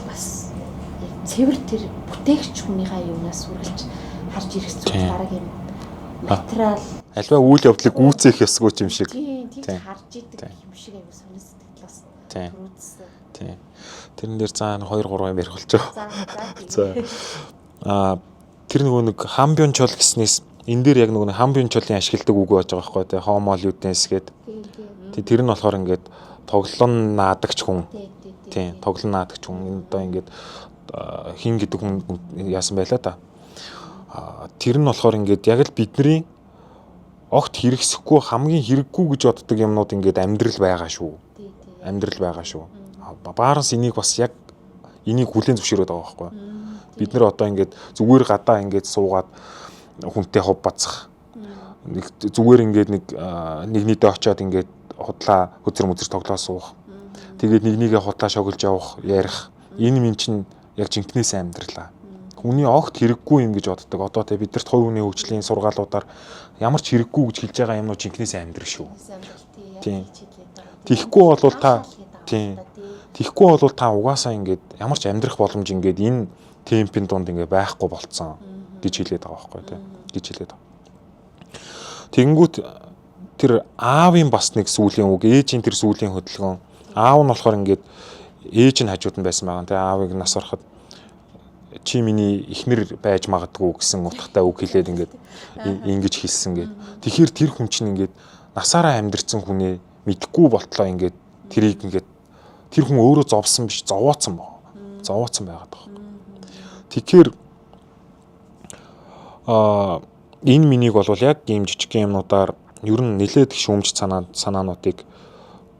бас цэвэр тэр бүтээгч хүнийхээ юунаас үргэлж харж ирэх зүйл бараг юм материал альва үйл явдлыг гүйцээх ёсгүй юм шиг. Тийм харж идэг юм шиг аюу сонир сэтгэл бас төрүүлсэн. Тийм. Тэрэн дээр цаа 2 3 юм ярих болчих. За. Тэр нөгөө нэг хамбиончол гэснээс энэ дээр яг нөгөө хамбиончолын ашигладаг үг байж байгаа байхгүй тий homo ludens гэдэг. Тэр нь болохоор ингээд тоглон наадагч хүн. Тийм, тоглон наадагч хүн. Одоо ингээд хин гэдэг хүн яасан байлаа та. Тэр нь болохоор ингээд яг л бидний огт хэрэгсэхгүй хамгийн хэрэггүй гэж боддог юмнууд ингээд амьдрал байгаа шүү. Амьдрал байгаа шүү. Бааранс энийг бас яг энийг хүлээн зөвшөөрөд байгаа байхгүй. Бид нэр одоо ингээд зүгээр гадаа ингээд суугаад хүнтэй хов бацах. Нэг зүгээр ингээд нэг нийтээ очиод ингээд худлаа хөзөр мөзөр тоглоо суух. Тэгээд нэгнийгээ худлаа шоглож явах, ярих. Энэ минь чинь яг жинкнээс амьдралаа. Хүний огт хэрэггүй юм гэж боддог. Одоо те бидэрт хувь хүний хөгжлийн сургаалуудаар ямар ч хэрэггүй гэж хэлж байгаа юмнууд жинкнээс амьдрах шүү. Тийм. Тихгүй болвол та тийм. Тихгүй болвол та угаасаа ингээд ямар ч амьдрах боломж ингээд энэ темпийн дунд ингээд байхгүй болцсон гэж хэлээд байгаа байхгүй тий. Гэж хэлээд байгаа. Тэгэнгүүт тэр аавын бас нэг сүүлийн үг, ээжийн тэр сүүлийн хөдөлгөөн. Аав нь болохоор ингээд ээж нь хажууд нь байсан байгаа. Тэгээ аавыг нас ороход чи миний ихнэр байж магадгүй гэсэн утгатай үг хэлээд ингээд ингэж хэлсэн гээд. Тэгэхээр тэр хүн чинь ингээд насаараа амьдрцсан хүнээ мэдхгүй болтлоо ингээд тэрийг ингээд тэр хүн өөрөө зовсон биш, зовооцсон баг. Зовооцсон байгаад байгаа. Тэгэхээр энэ минийг бол яг ийм жижиг юмнуудаар ер нь нэлээд их шүүмж санаануудыг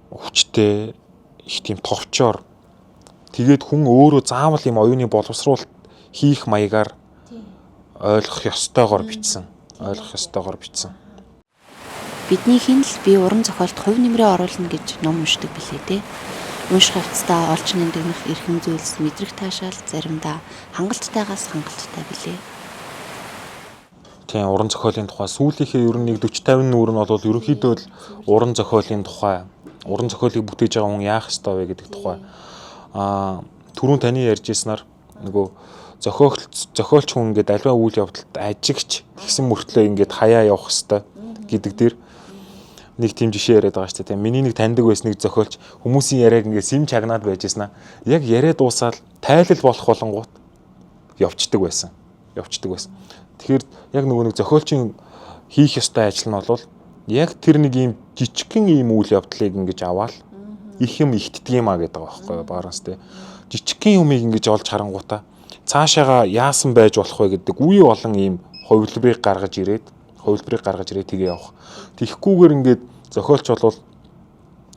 хүчтэй их тийм товчоор тэгээд хүн өөрөө заавал ийм оюуны боловсруулалт хийх маягаар ойлгох ёстойгоор бичсэн. Ойлгох ёстойгоор бичсэн. Биднийх нь л би уран зохиолт хувь нэмрээ оруулна гэж ном уншдаг билээ те. Унших хувцастаа олж нэмдэгнэх эрхэм зүйлс мэдрэх таашаал заримдаа хангалттайгаас хангалттай билээ. Тийм уран зохиолын тухай сүүлийнхээ ер нь нэг 40-50 нүүр нь бол ерөнхийдөө л уран зохиолын тухай, уран зохиолыг бүтээж байгаа хүн яах ёстой вэ гэдэг тухай. Түрүүн таны ярьжсэнаар нөгөө зохиолч хүн ингээд альва үйл явдалд ажигч гэсэн мөртлөө ингээд хаяа явах ёстой гэдэг дээр нэг тийм жишээ яриад байгаа шүү дээ. Миний нэг таньдаг байсан нэг зохиолч хүмүүсийн яриаг ингээд сим чагнаад байжсна. Яг яриа дуусаад тайлал болох болонгууд явцдаг байсан. Тэгэхээр яг нөгөө нэг зохиолчийн хийх ёстой ажил нь бол яг тэр нэг ийм жижигхэн ийм үйл явдлыг ингэж аваад их юм ихтдэг юм а гэдэг байгаа байхгүй юу баараас тэ. Жижигхэн юмыг ингэж олж харангуудаа цаашаага яасан байж болох вэ гэдэг үе олон ийм хувилбарыг гаргаж ирээд тгээ явах. Тихгүйгээр ингээд зохиолч бол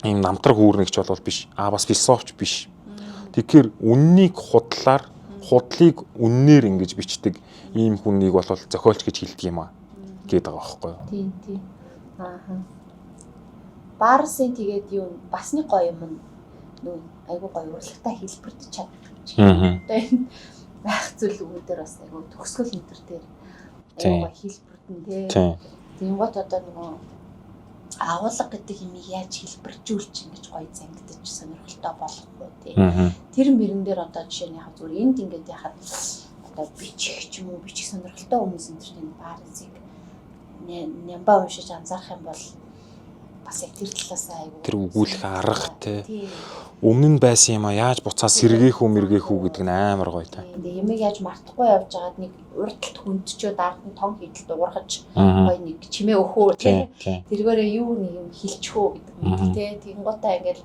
ийм намтраг үүрнэгч бол биш. Бас философч биш. Тэгэхээр үннийг худлыг үннээр ингэж бичдэг ийм хүнийг бол зохиолч гэж хэлдэг юм а гэдэг байгаа байхгүй юу. Тийм. Баарсын тэгээд юу бас нэг гоё юм нүү айгуу гоё урлагтай хэлбэрдэж чаддаг юм. Одоо энэ байх зүйл өгөөдөр бас айгуу төгсгөл өнтер дээр айгуу гоё хэлбэрдэн тий. Тийм гот одоо нөгөө агуулга гэдэг юмыг яаж хэлбэржүүлж ингэж гоё зангидаж сонирхолтой болохгүй тий. Тэр мөрөн дээр одоо жишээ нь яг зүгээр энд ингэж яхад одоо бичих ч юм уу бичих сонирхолтой хүмүүс энэ төрлийн баарсыг нямбаа уншиж анзаарах юм бол бас яг тэр талаас айгуу тэр өгүүлэх арга тий. Өмнө нь байсан юм а яаж буцаа сэргээх үү гэдэг нь амар гоё тий. Тэгээ ямиг яаж мартахгүй явж байгаад нэг урдталт хүндчөөд ард нь том хийдэлд уурхаж гоё нэг чимээ өхөө тий. Тэргээрээ юу нэг юм хилчхөө гэдэг юм тий. Тэнгуутаа ингээл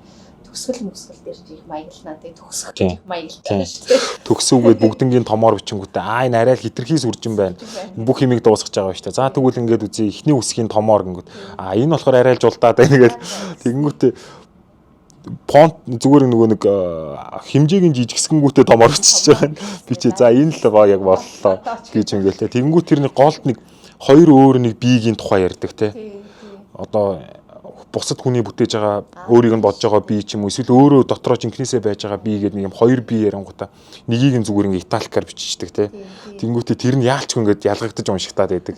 төгсгөл дээр жих маяглнаа тий. Төгсөх жих маягтай шүү тий. Төгсөөгээд бүгднгийн томоор бичингүүтээ энэ арай л хитрхий сүржин байна. Бүх юмыг дуусгаж байгаа шүү дээ. За тэгвэл ингээд үзье эхний үсгийн томоор гингүүд энэ болохоор арай л жулдаад байна гэж тэгэнгүүтээ фонт зүгээр нөгөө нэг хэмжээгийн жижигсгэнгүүтээ томоор бичиж байгаа. Бичээ за энэ л гоо яг боллоо гэж ингээл те. Тэгэнгүүт тэр нэг голд нэг хоёр өөр нэг биегийн тухай ярьдаг те. Одоо бусад хүний бүтээж байгаа өөрийг нь бодож байгаа бие ч юм уу эсвэл өөрөө дотроо жинкнээсээ байж байгаа бие гэдэг нэг юм хоёр бие ярангуудаа нэгийг нь зүгээр ингээ италикаар биччихдэг те. Тэгэнгүүтээ тэр нь яалчгүй ингээд ялгагдаж уншигтаад байдаг.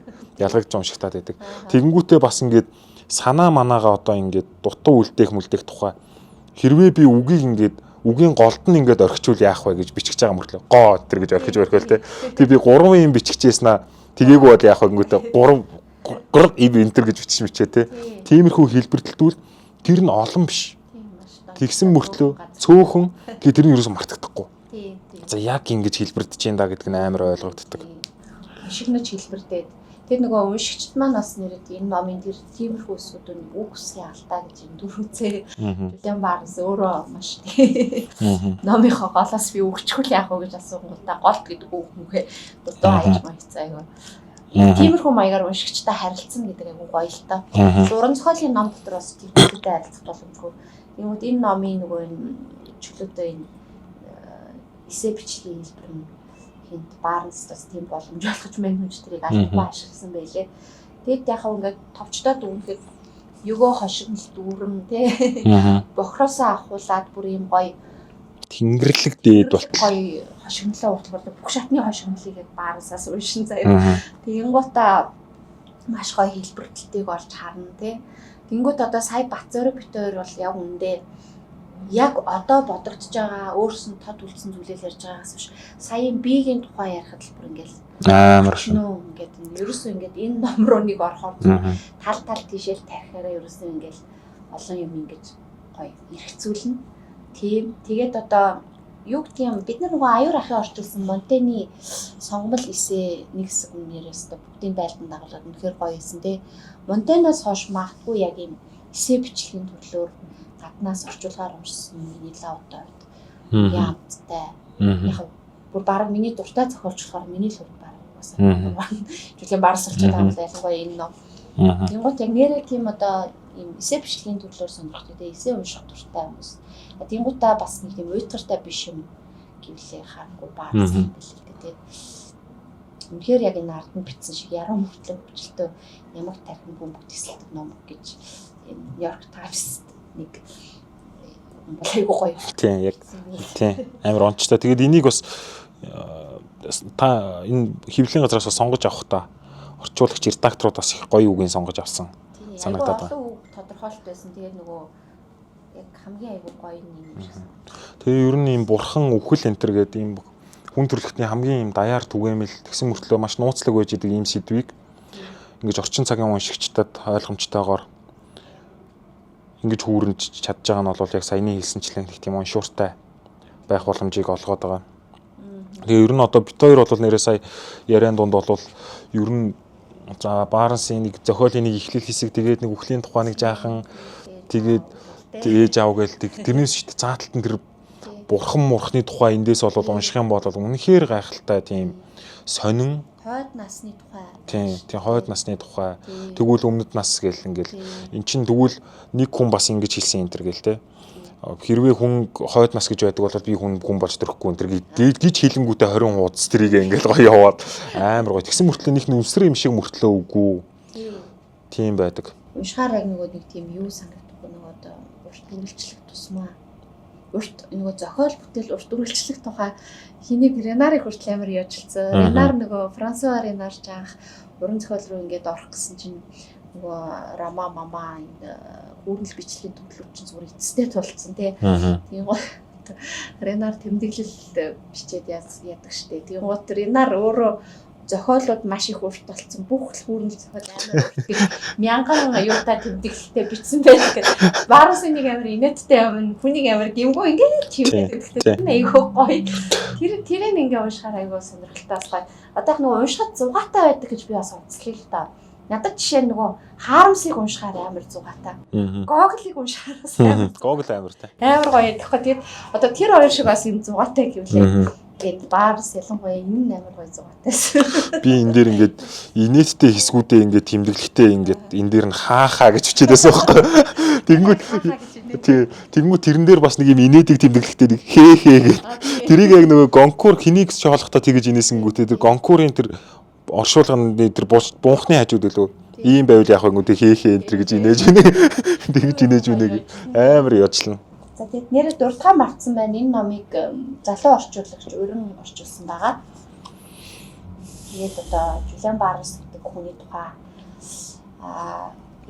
Тэгэнгүүтээ бас ингээд санаа манаага одоо ингээд дутуу үлдээх тухай хэрвээ би үгийг ингээд үгийн голд нь ингээд орхичвол яах вэ гэж бичиж байгаа мөртлөө гоо тэр гэж орхиж те. Тэг би 3 юм биччихжээснаа тгээгүү бол яах вэ гингүүтээ 3 ив энтер гэж бичмэчээ те. Тиймэрхүү хэлбэртэлтүүл тэр нь олон биш. Тэгсэн мөртлөө цөөхөн тэр нь юу ч мартагдахгүй. За яг ингэж хэлбэрдэж юм да гэдэг нь амар ойлгогддог. Шигнэж хэлбэрдээд тэр нөгөө уншигчд маань бас нэрэд энэ номын тэр тиймэрхүү үсгүүдийн үг үсгийн алдаа гэж юм дөрвцээ. Julian Barnes өөрөө маш тий. Номынхоо голоос би өгчихвэл яах вэ гэж асуугуудаа голт гэдэг үг мөхөө дутуу хайж маягцаа айгаа. Тиймэрхүү маягаар уншигчтай харилцсан гэдэг айгуу гоё л тоо. Уран зохиолын ном дотор бас тиймэрхүүтэй харилцах боломжгүй. Тэгмүүд энэ номын нөгөө энэ чөлөөтэй энэ эссе бичлэгийн хэлбэр нь хинт Барнс бас тийм боломж олгож мэн хүнч тэрийг албаа ашигласан байлээ. Тэгэд яхаа ингээд товчдоод өгнөхэд ёгоо хошигнол дүүрэн тий. Бохроосоо ахуулаад бүр юм гоё тэнгэрлэг дээд болт. Гоё хошигнолоо уртлагуулдаг бүх шатны хошигнолыг Барнсаас уншин заяа. Тэгэнгүүтээ маш гоё хэлбэртэлтийг олж харна тий. Тэнгүүт одоо сая Бацорог битээр бол яг үндэ яг одоо бодогдож байгаа өөрсөн тод үлдсэн зүйлээр ярьж байгаагаас биш саяын биегийн тухай ярихад л бүр ингээл амар шүү. Ингээд ерөөсөө ингээд энэ ном руу нэг орохоор тал тийшэл тарихаараа ерөөсөө ингээл олон юм ингэж гоё эргцүүлнэ. Тийм тэгээд одоо юу гэдэг юм бид нар нөгөө аюур ахын орчуулсан Монтений сонгомл эсэ нэг хэсэг нэрээс бүгдийн байлдан дагуулад үнэхээр гоё хийсэн те. Монтеноос хойш магтгүй яг юм эсэ бичлэгийн төрлөөр гаднаас орчуулгаар уншсан миний лавтай үед яамттай яг бүр баг миний дуртай зохиолч болохоор миний л баг бас Julian Barnes болчиход байгаа ялангуяа энэ ном. Тэнгуут яг нэрээ тийм одоо ийм эсэ бичлэгийн төрлөөр сонирхдаг те эсэ унших дуртай хүмүүс. Тэнгуутаа бас нэг тийм уйтгартай биш юм гэвлээ харахгүй Barnes бэлээ те. Үнэхээр яг энэ ард нь битсэн шиг яруу мөртлөө хүчлээ ямар тархин бөмбөг төсөлдөг ном гэж New York Times нэг бол айгүй гоё. Тийм яг тийм амар онцтой. Тэгээд энийг бас та энэ хэвлэлийн газраас сонгож авах та орчуулагч редакторууд бас их гоё үгийн сонгож авсан. Санагдаад байна. Олон үг тодорхойлт байсан. Тэгээд нөгөө яг хамгийн айгүй гоё юм шиг. Тэгээ ер нь ийм бурхан үхэл энтер гэдэг ийм хүн төрөлхтний хамгийн ийм даяар түгээмэл тэгсэн мөртлөө маш нууцлаг байж идэг ийм сэдвийг ингэж орчин цагийн уншигчдад ойлгомжтойгоор ингэж хүүрнэж чадж байгаа нь бол яг саяны хэлсэнчлэн гэх тийм уншууртай байх боломжийг олгоод байгаа. Тэгээ ер нь одоо бит хоёр бол нэрээ сая яриан дунд бол ер нь за Барнсын нэг зохиолын нэг эхлэл хэсэг тэгээд нэг үхлийн тухай нэг жаахан тэгээд ээж аав гэлдэг тэрнээс шүү дээ зааталт нь тэр бурхан мурхны тухай эндээс бол унших юм бол үнэхээр гайхалтай тийм сонин хойд насны тухай. Тийм хойд насны тухай. Тэгвэл өмнөд нас гэл ингээл эн чин тэгвэл нэг хүн бас ингэж хэлсэн энэ төр гэл те. Хэрвээ хүн хойд нас гэж байдаг бол би хүн болж төрөхгүй энэ төр гэж хэлэнгүүтээ 20 хуудас тэрийг ингээл гоё яваад амар гоё. Тэгсэн мөртлөө нэг нүсрэ юм шиг мөртлөө үгүй. Тийм байдаг. Уншихаар яг нөгөө нэг тийм юу санагдахгүй нөгөө одоо урт үргэлжлэх тусмаа. Урт нөгөө зохиол бүтээл урт үргэлжлэх тухай хэнийг Ренарыг хүртэл амар яжилсан. Ренар нөгөө Франсуа Ренар жаах уран зохиол руу ингээд орох гэсэн чинь нөгөө Рама мама үүрэл бичлэгийн төглөв чинь зүгээр эцэстэй тулцсан тий. Тийм гоо Ренар тэмдэглэл бичээд яадаг штэ. Тийм гоо Ренар өөрөө зохиолууд маш их урт болсон. Бүх л хүүрнэл зохиол амар урт. Мянган аюултай тэмдэглэлтэй бичсэн байдаг гэдэг. Барусын нэг амар инээдтэй юм. Хүнийг амар гимгөө ингээд чимээд байдаг. Айгуу гоё. Тэрийг ингээ уншихаар айгуу сонирхолтой байна. Одоо нөгөө уншихад зугаатай байдаг гэж би бас онцлоо л да. Надад жишээ нөгөө Харамсыг уншихаар амар зугаатай. Гоглыг уншихаар бас амар. Гогл амар та. Амар гоё. Тэгэхээр одоо тэр хоёр шиг бас юм зугаатай гэвлээ. Тэгээд Барс ялангуяа энэ амар гоё зугаатайсэн. Би энэ дээр ингээд инээдтэй хэсгүүдээ ингээд тэмдэглэхтэй ингээд энэ дээр нь хаахаа гэж хүчээд байсан байхгүй. Тэгэнгүүт тэрэн дээр бас нэг юм инээдэг тэмдэглэхтэй нэг хээ гээд тэрийг яг нөгөө гонкур хэнийг шоолохдоо тэгэж инээсэнгүүтээ тэр гонкурын тэр оршуулганы тэр буунхны хажууд үлээ ийм байвал яах вэ гэдэг хээ энэ гэж инээж байна. Тэгэж инээж байна амар яочлаа. За тэгээд нэрээ дуртаган мартсан байна. Энэ номыг залуу орчуулагч өрн орчуулсан байгаа. Тэгээд одоо Жулиан Барнс гэдэг хүний тухай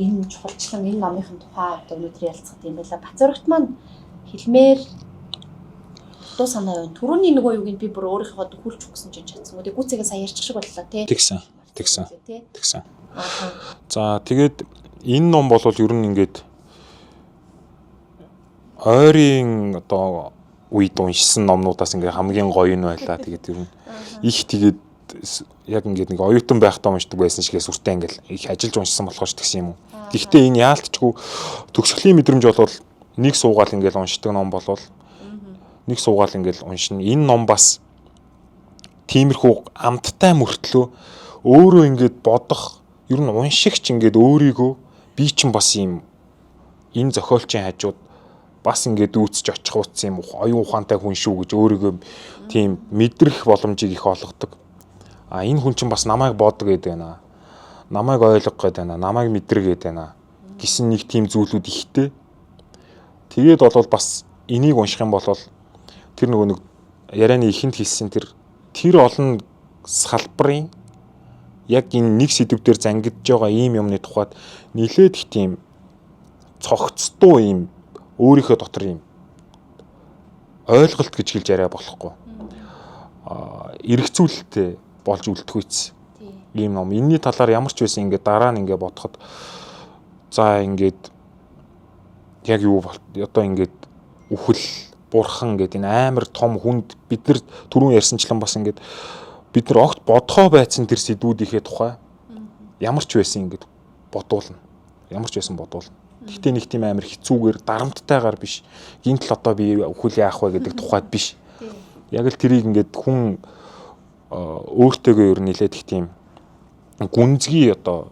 энэ чухалчлан энэ номынхын тухай одоо өнөөдөр ярилцах юм байла. Бацурагт маань хэлмээр дуу санаа байна. Түрүүний нөгөө юуг нь би бүр өөрийнхөө дөхүүлж өгсөн чинь чадсан. Тэгээд гүцээгээ сая ярьчих шиг боллоо тий. Тэгсэн. За тэгээд энэ ном бол ер нь ингээд ойрын одоо үед уншсан номнуудаас ингээ хамгийн гоё нь байлаа. Тэгээд ер нь их тэгээд яг ингээд нэг оюутан байхдаа уншдаг байсан шигээс үртэй ингээл их ажиллаж уншсан болохоор ч гэсэн юм уу. Гэхдээ энэ яалтчгүй төгсгөлийн мэдрэмж бол нэг суугаал ингээл уншдаг ном болвол нэг суугаал ингээл уншина. Энэ ном бас тиймэрхүү амттай мөртлөө өөрөө ингээд бодох ер нь уншигч ингээд өөрийгөө би ч бас юм энэ зохиолчийн хажууд бас ингээд үүсч очих утсан юм оюун ухаантай хүн шүү гэж өөрийгөө тийм мэдрэх боломжийг их олгодог. Энэ хүн чинь бас намайг боодог гэдэг байна. Намайг ойлгох гэдэг байна. Намайг мэдрэг гэдэг байна. Гэсэн нэг тийм зүйлүүд ихтэй. Тэгээд бол бас энийг унших юм бол тэр нөгөө нэг ярианы ихэнд хэлсэн тэр олон салбарын яг энэ нэг сэдв дээр зангидж байгаа ийм юмны тухайд нилээд их тийм цогцтой ийм өөрийнхөө дотор ийм ойлголт гэж хэлж яриа болохгүй. Эргцүүлэлтэй болж үлдэх үйц. Ийм ном. Энийний талаар ямар ч байсан ингээд дараа нь ингээд бодоход за ингээд яг юу одоо ингээд үхэл бурхан гэдэг энэ амар том хүнд бид нар түрүүн ярьсанчлан бас ингээд бид нар огт бодхоо байцсан тэр сэдвүүдийнхээ тухай ямар ч байсан ингээд бодуулна. Ямар ч байсан бодуулна. Гэхдээ нэг тийм амар хэцүүгээр дарамттайгаар биш. Гинтл одоо би үхэл яах вэ гэдэг тухайд биш. Яг л тэрийг ингээд хүн өөртөөгөө ер нь нэлээд их тийм гүнзгий одоо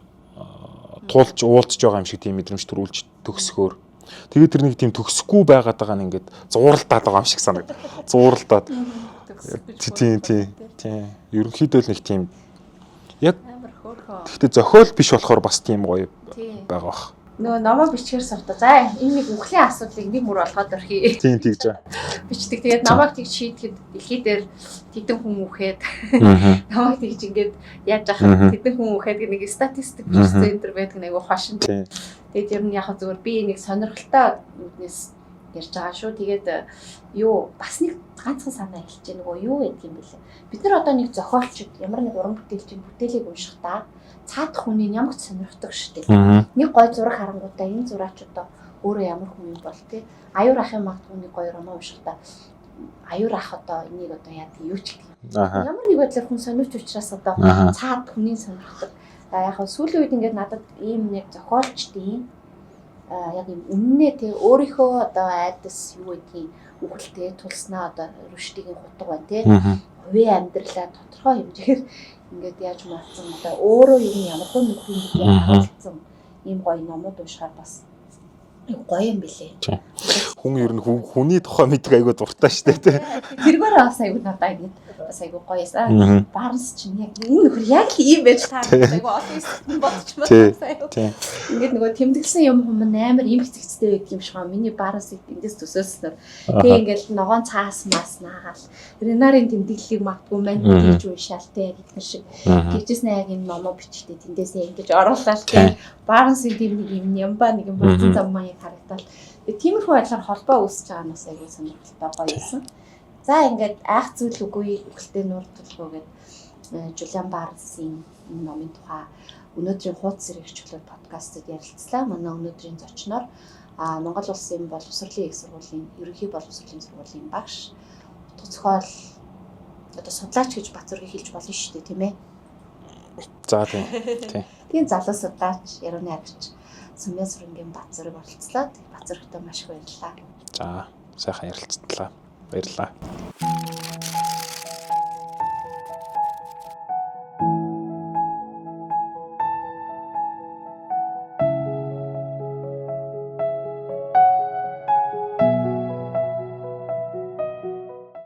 туулж уулзж байгаа юм шиг тийм мэдрэмж төрүүлж төгсгөөр. Тэгээд тэр нэг тийм төгсөхгүй байгаад байгаа нь ингээд зууралдаад байгаа юм шиг санагдав. Зууралдаад. Тийм. Ерөнхийдөө л нэг тийм яг гэхдээ зохиол биш болохоор бас тийм гоё байгаа бах. Нөгөө номоо бичгээр суртаа. За энэ нэг үхлийн асуудлыг нэг мөр болгоод өрхий. Тийм тэгж байгаа. Бичдэг. Тэгээд намайг тэг шийдэхэд дэлхий дээр тэдэн хүн үхээд намайг тэгж ингээд яаж яхад тэдэн хүн үхээд нэг статистик бичсэн энэ төр байдаг нэг айгу хошин. Тэгээд ер нь яг зүгээр би нэг сонирхолтой үднээс ярьж байгаа шүү. Тэгээд юу бас нэг ганцхан санаа хэлж байгаа нөгөө юу гэдэг юм бэлээ. Бид нар одоо нэг зохиолчд ямар нэг уран бүтээлчийн бүтээлийг уншихдаа цаадах хүний ямар ч сонирхдаг шүү дээ. Нэг гой зураг харангуудаа энэ зураач одоо өөрөө ямар хүн юм бол тий. Аюур ахын магадгүй нэг гоё роман уншихдаа аюур ах одоо энийг одоо яа юу ч гэх юм. Ямар нэг байдлаар хүн сониуч учраас одоо цаад хүний сонирхдаг. Яг хөө сүүлийн үед ингээд надад ийм нэг зохиолчдын яг юм үннээ тий өөрийнхөө одоо айдас юу гэдгийг үгэлтэй тулснаа одоо рүштигийн хутга байна тий. Хувийн амьдралаа тодорхой хэмжээгээр ингээд яаж маацсан одоо өөрөө ямар нэг хүн хаалцсан ийм гоё номууд уншихаар бас гоё юм билээ. Хүн ер нь хүний тухай мэддэг айгуу дуртай шүү дээ тий. Тэргээр бас айгуу надаа ингэж бас айгуу гоёсаа. Барнс чинь яг энэ нөхөр яг л ийм байж таарсан айгуу олон юм бодчихмаа. Ингээд нөгөө тэмдэглэсэн юм хүмүүс амар им хэцэгцтэй байдаг юм шиг аа. Миний барнс эндээс төсөөснөр. Тэгээ ингээд ногоон цаас мас наагаал. Ренарын тэмдэглэлийг магадгүй мань хийж уушаал тий гэдэг шиг. Тэгжсэн яг энэ номоо бичгтээ тэндээсээ ингэж оруулаад тий. Барнсын тийм нэг юм нямба нэг юм болсон зам маяг харагдал. Тиймэрхүү байдлаар холбоо үүсэж байгаа нь бас айгүй сонирхолтой гоё юмсан. За ингээд айх зүйл үгүй үхэлтэй нуур төлгөөгээд Жулиан Барнсын энэ номын тухай өнөөдрийн хуудас сэргийгчлүүд подкастад ярилцлаа. Манай өнөөдрийн зочноор Монгол Улсын боловсролын их сургуулийн ерөнхий боловсролын сургуулийн багш утга зохиол одоо судлаач гэж Бацүргийг хэлж болно шүү дээ тийм ээ. За тийм. Тийм залуу судлаач Ярууны агч Сумья Сүрэнгийн Бацүрэг оролцлоо. Бацүрэгтэй маш их баярлалаа. За сайхан ярилцлаа. Баярлалаа.